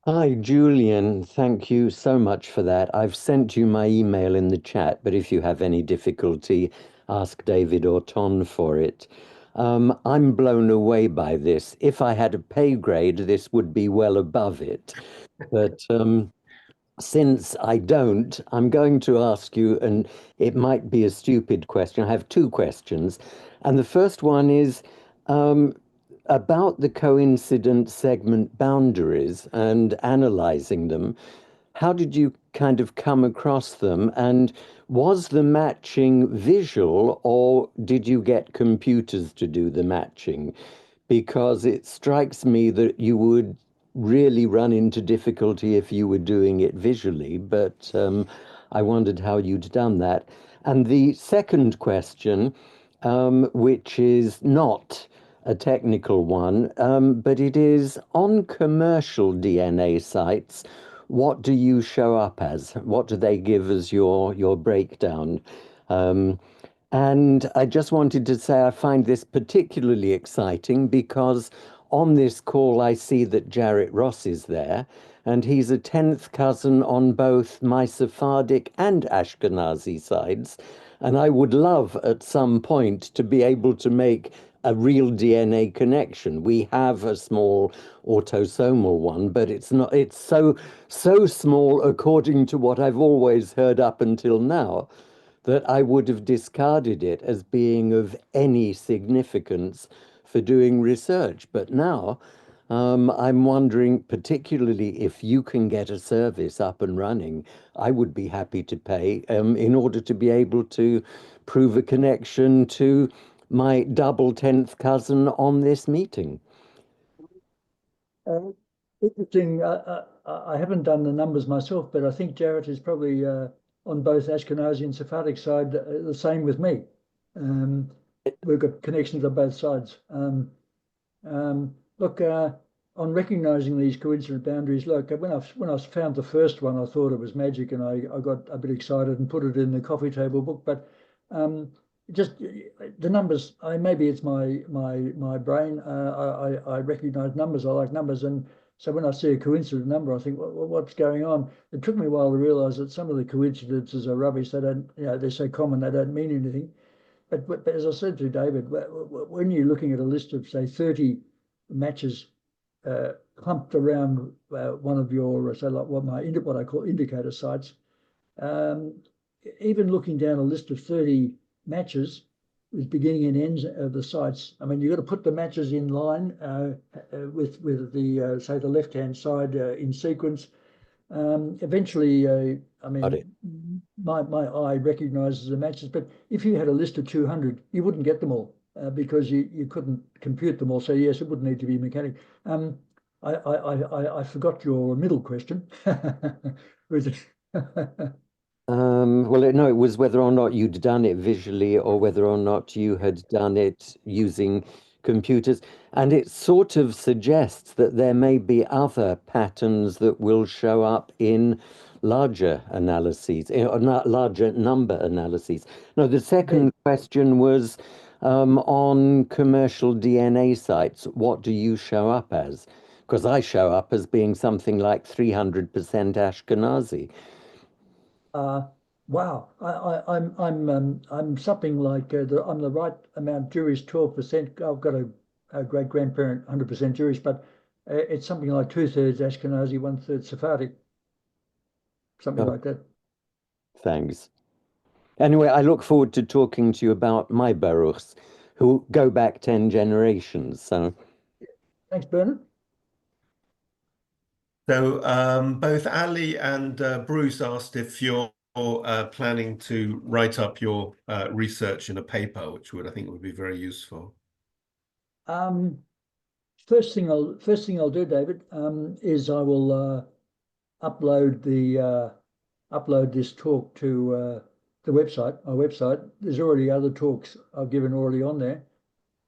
Hi, Julian. Thank you so much for that. I've sent you my email in the chat, but if you have any difficulty, ask David or Ton for it. I'm blown away by this. If I had a pay grade, this would be well above it. But since I don't, I'm going to ask you, and it might be a stupid question. I have two questions. And the first one is about the coincident segment boundaries and analyzing them. How did you kind of come across them? And was the matching visual, or did you get computers to do the matching? Because it strikes me that you would really run into difficulty if you were doing it visually, but I wondered how you'd done that. And the second question, which is not a technical one, but it is on commercial DNA sites, what do you show up as? What do they give as your breakdown? And I just wanted to say I find this particularly exciting because on this call I see that Jarrett Ross is there, and he's a 10th cousin on both my Sephardic and Ashkenazi sides. And I would love at some point to be able to make a real DNA connection. We have a small autosomal one, but it's so small according to what I've always heard up until now, that I would have discarded it as being of any significance for doing research. But now I'm wondering, particularly if you can get a service up and running, I would be happy to pay in order to be able to prove a connection to my double 10th cousin on this meeting. Interesting. I haven't done the numbers myself, but I think Jarrett is probably on both Ashkenazi and Sephardic side the same with me. We've got connections on both sides. Look, on recognizing these coincident boundaries, look, when I found the first one, I thought it was magic, and I got a bit excited and put it in the coffee table book. But just the numbers, maybe it's my brain. I recognize numbers. I like numbers, and so when I see a coincident number, I think, what's going on? It took me a while to realize that some of the coincidences are rubbish. They don't, they're so common they don't mean anything. But as I said to David, when you're looking at a list of, say, 30 matches clumped around one of your, say, like what I call indicator sites, even looking down a list of 30 matches with beginning and ends of the sites, I mean, you've got to put the matches in line with the, say, the left-hand side in sequence. Eventually, I mean, my eye recognizes the matches, but if you had a list of 200, you wouldn't get them all because you couldn't compute them all. So yes, it would need to be mechanic. I forgot your middle question. Well, no, it was whether or not you'd done it visually or whether or not you had done it using computers. And it sort of suggests that there may be other patterns that will show up in larger analyses, or not larger number analyses. No, the second Ben, question was on commercial DNA sites. What do you show up as? Because I show up as being something like 300% Ashkenazi. wow, I'm something like I'm the right amount Jewish, 12%. I've got a great grandparent 100% Jewish, but it's something like 2/3 Ashkenazi, 1/3 Sephardic, something Oh, like that. thanks. Anyway, I look forward to talking to you about my Baruchs, who go back 10 generations. So, Thanks, Bernard. So both Ali and Bruce asked if you're planning to write up your research in a paper, which I think would be very useful. First thing I'll do, David, is I will upload this talk to the website, our website. There's already other talks I've given already on there.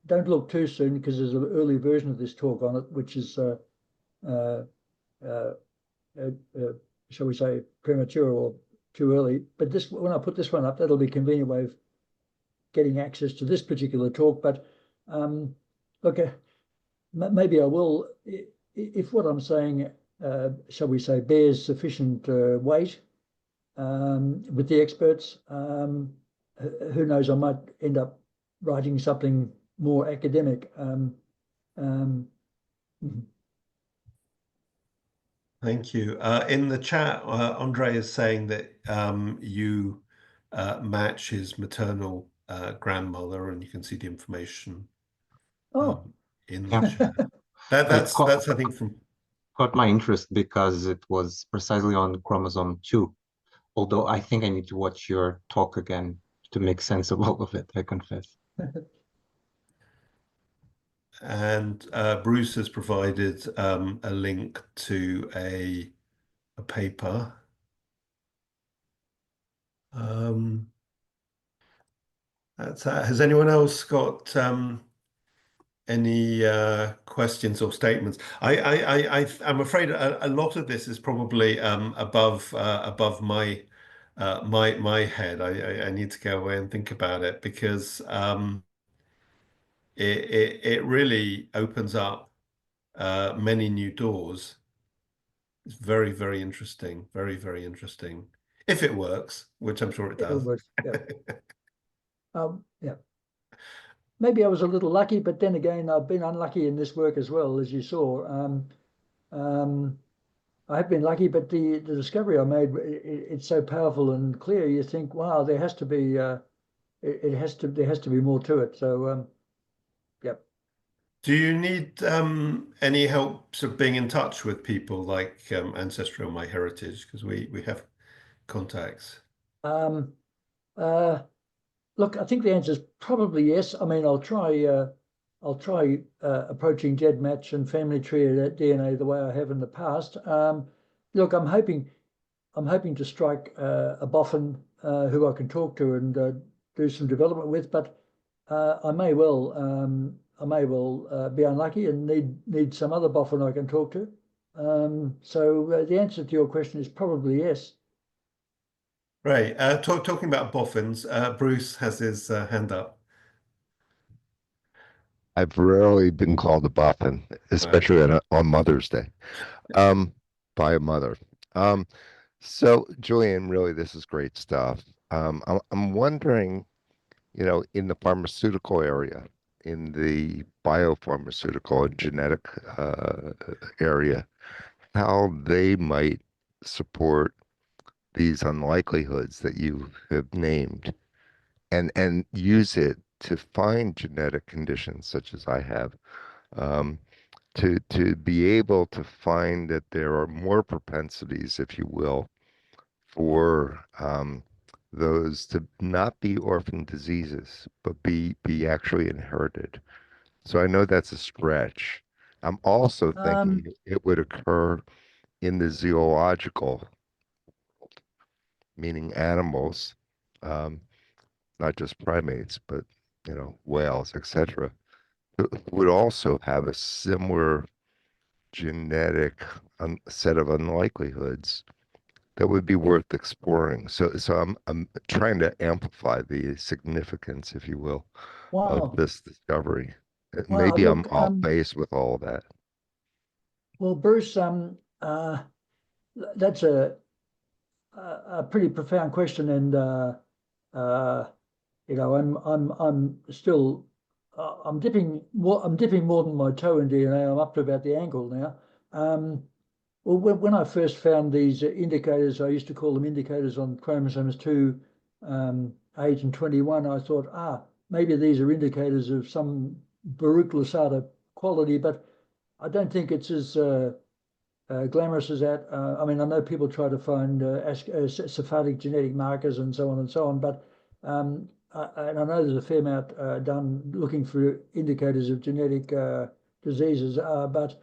Don't look too soon because there's an early version of this talk on it, which is uh, uh, shall we say, premature or too early. But this, when I put this one up, that'll be a convenient way of getting access to this particular talk. But look, maybe I will, if what I'm saying, shall we say, bears sufficient weight with the experts. Who knows? I might end up writing something more academic. Thank you. In the chat, Andre is saying that you match his maternal grandmother, and you can see the information Oh, in the Yeah. chat. It That's I think from caught my interest because it was precisely on chromosome 2. Although I think I need to watch your talk again to make sense of all of it, I confess. and Bruce has provided a link to a paper. Has anyone else got any questions or statements? I'm afraid a lot of this is probably above my my head. I need to go away and think about it because it really opens up many new doors. It's very, very interesting. Very, very interesting. If it works, which I'm sure it it'll does. work. Yeah. Yeah. Maybe I was a little lucky, but then again, I've been unlucky in this work as well, as you saw. I have been lucky, but the discovery I made, it's so powerful and clear. You think, wow, there has to be there has to be more to it. So yeah. Do you need any help sort of being in touch with people like Ancestry or MyHeritage? Because we have contacts. Um, uh, Look, I think the answer is probably yes. I mean, I'll try approaching GEDmatch and family tree DNA the way I have in the past. Look, I'm hoping to strike a boffin who I can talk to and do some development with, but I may well be unlucky and need some other boffin I can talk to. So the answer to your question is probably yes. Right. Talking about boffins, Bruce has his hand up. I've rarely been called a boffin, especially on Mother's Day, by a mother. So Julian, really, this is great stuff. I'm wondering, in the pharmaceutical area, in the biopharmaceutical and genetic area, how they might support these unlikelihoods that you have named and use it to find genetic conditions such as I have, to be able to find that there are more propensities, if you will, for those to not be orphan diseases, but be actually inherited. So I know that's a stretch. I'm also thinking it would occur in the zoological, meaning animals, not just primates, but whales, etc., would also have a similar genetic set of unlikelihoods that would be worth exploring. So I'm trying to amplify the significance, if you will, of Wow. this discovery. Wow. Maybe I'm Look, off base with all that. well, Bruce, that's a pretty profound question, and uh, you know, I'm still I'm dipping more than my toe in DNA. I'm up to about the ankle now. Well, when I first found these indicators, I used to call them indicators on chromosomes 2, 8, and 21. I thought, maybe these are indicators of some Baruch-Lasada quality, but I don't think it's as glamorous as that. I mean, I know people try to find Sephardic genetic markers and so on, but and I know there's a fair amount done looking for indicators of genetic diseases, but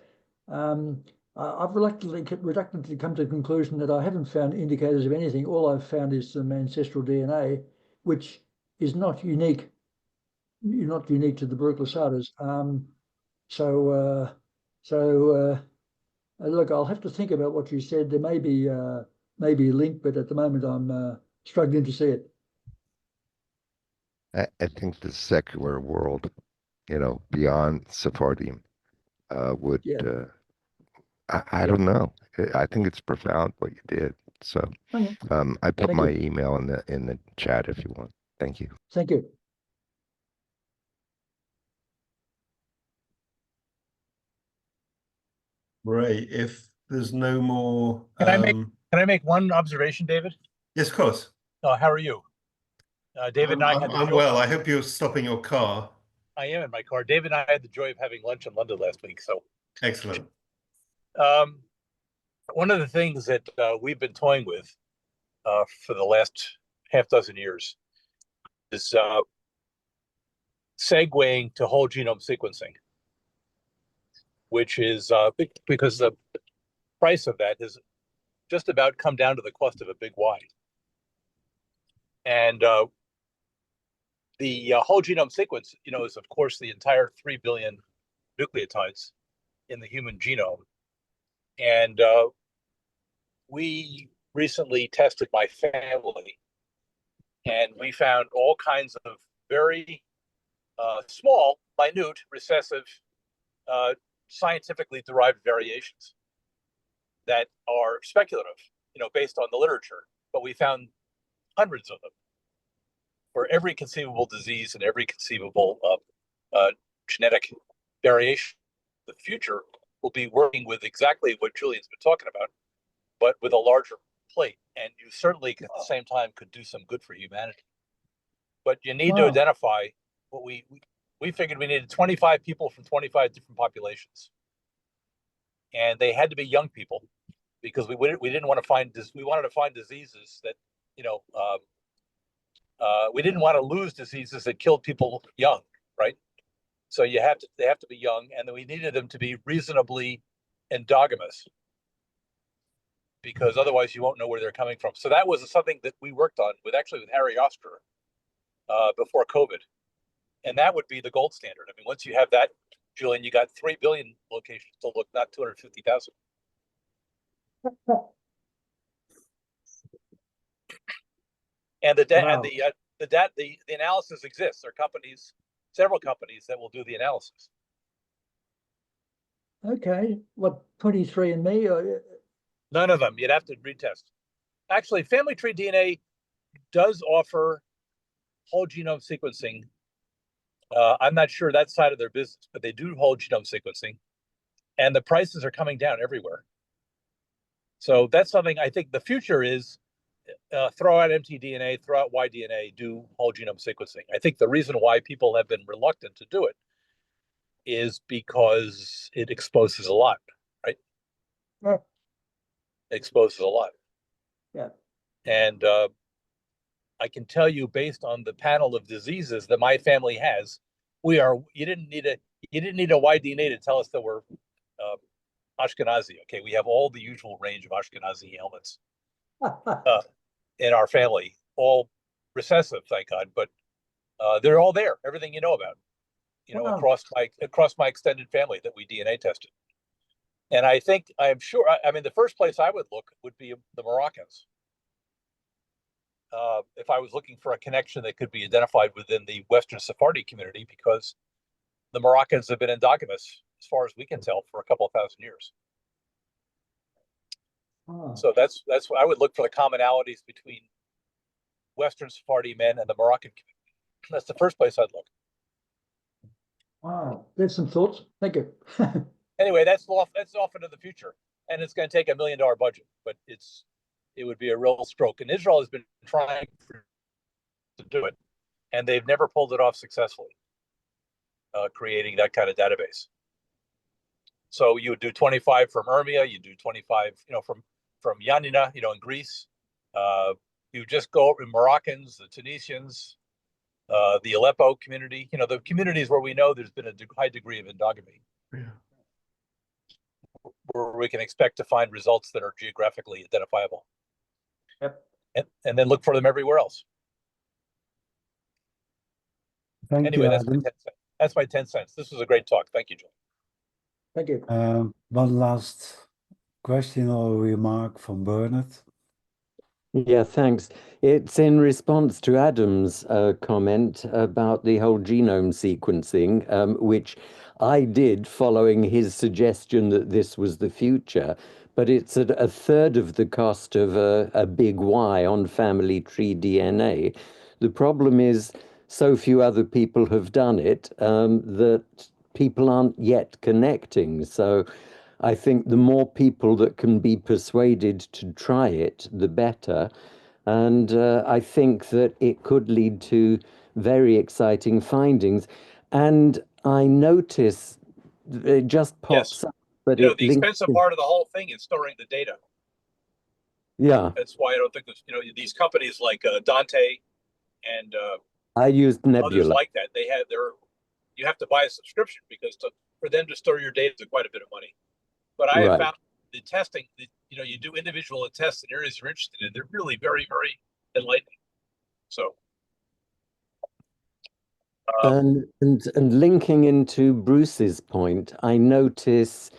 I've reluctantly come to the conclusion that I haven't found indicators of anything. All I've found is some ancestral DNA, which is not unique to the Baruch-Lasadas. So, look, I'll have to think about what you said. There may be a link, but at the moment I'm struggling to see it. I think the secular world, beyond Sephardim, would Yeah. I don't know. I think it's profound what you did. So Okay. I put Thank my you. email in the chat if you want. Thank you. Thank you. Right. If there's no more, Can I make one observation, David? yes, of course. How are you? David and I had the I'm joy. well. I hope you're stopping your car. I am in my car. David and I had the joy of having lunch in London last week. So, Excellent. one of the things that we've been toying with for the last half dozen years is segueing to whole genome sequencing, which is because the price of that has just about come down to the cost of a big Y. And the whole genome sequence, is of course the entire 3 billion nucleotides in the human genome. And we recently tested my family, and we found all kinds of very small, minute, recessive, scientifically derived variations that are speculative, based on the literature. But we found hundreds of them for every conceivable disease and every conceivable genetic variation. The future will be working with exactly what Julian's been talking about, but with a larger plate. And you certainly, at the same time, could do some good for humanity. But you need to identify what we figured we needed 25 people from 25 different populations. And they had to be young people because we didn't want to find this. We wanted to find diseases that, we didn't want to lose diseases that killed people young, right? So they have to be young, and then we needed them to be reasonably endogamous, because otherwise you won't know where they're coming from. So that was something that we worked on with Harry Oster before COVID, and that would be the gold standard. I mean, once you have that, Julian, you got 3 billion locations to look, not 250,000. And the analysis exists. There are several companies that will do the analysis. Okay. What, 23andMe? Or... None of them. You'd have to retest. Actually, Family Tree DNA does offer whole genome sequencing. I'm not sure that side of their business, but they do whole genome sequencing, and the prices are coming down everywhere. So that's something I think the future is. Throw out mtDNA, throw out Y-DNA, do whole genome sequencing. I think the reason why people have been reluctant to do it is because it exposes a lot, right? Yeah. It exposes a lot. Yeah. And I can tell you, based on the panel of diseases that my family has, you didn't need a Y-DNA to tell us that we're Ashkenazi. Okay, we have all the usual range of Ashkenazi ailments in our family, all recessive, thank God, but they're all there. Everything you know about, across my extended family that we DNA tested. And I'm sure, I mean, the first place I would look would be the Moroccans. If I was looking for a connection that could be identified within the Western Sephardi community, because the Moroccans have been endogamous, as far as we can tell, for a couple of thousand years. Ah, So that's I would look for the commonalities between Western Sephardi men and the Moroccan community. That's the first place I'd look. wow, there's some thoughts. Thank you. Anyway, that's off into the future, and it's going to take $1 million budget, but it would be a real stroke. And Israel has been trying to do it, and they've never pulled it off successfully, creating that kind of database. So you would do 25 from Urmia, you do 25, from Yanina, in Greece. You just go over Moroccans, the Tunisians, the Aleppo community, the communities where we know there's been a high degree of endogamy. Yeah. Where we can expect to find results that are geographically identifiable. Yep. And then look for them everywhere else. Thank Anyway, you, that's my Adam. 10 cents. That's my 10 cents. This was a great talk. Thank you, Joel. Thank you. One last question or remark from Bernard. Yeah, thanks. It's in response to Adam's comment about the whole genome sequencing, which I did following his suggestion that this was the future, but it's at a third of the cost of a big Y on family tree DNA. The problem is so few other people have done it that people aren't yet connecting. So I think the more people that can be persuaded to try it, the better. And I think that it could lead to very exciting findings. And I notice it just pops Yes. up, but The it links. expensive part of the whole thing is storing the data. Yeah, That's why I don't think there's, these companies like Dante and I used others Nebula. like that. You have to buy a subscription because for them to store your data is quite a bit of money. But I have Right. found the testing, you do individual tests in areas you're interested in. They're really very, very enlightening. So. And linking into Bruce's point, I notice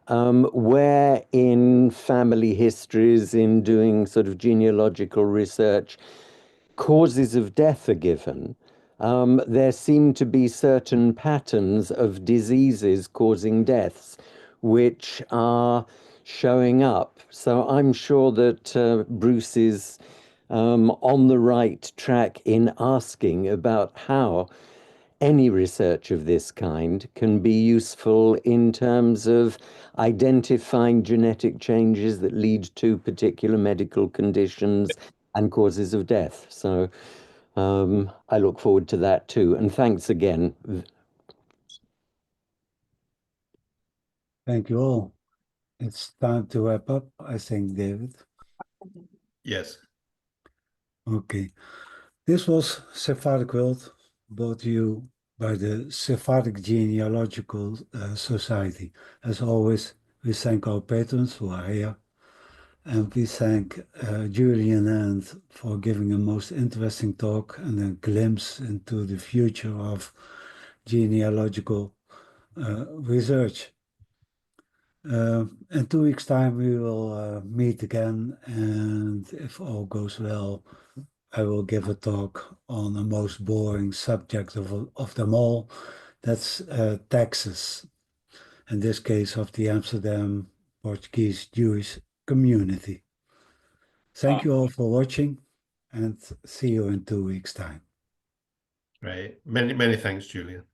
where in family histories, in doing sort of genealogical research, causes of death are given, there seem to be certain patterns of diseases causing deaths, which are showing up. So I'm sure that Bruce is on the right track in asking about how any research of this kind can be useful in terms of identifying genetic changes that lead to particular medical conditions and causes of death. So I look forward to that too. And thanks again. Thank you all. It's time to wrap up, I think, David. Yes. Okay. This was Sephardic World, brought to you by the Sephardic Genealogical Society. As always, we thank our patrons who are here, and we thank Julian Land for giving a most interesting talk and a glimpse into the future of genealogical research. In 2 weeks' time, we will meet again, and if all goes well, I will give a talk on the most boring subject of them all. That's taxes, in this case of the Amsterdam Portuguese Jewish community. Thank you all for watching, and see you in 2 weeks' time. Right. Many, many thanks, Julian.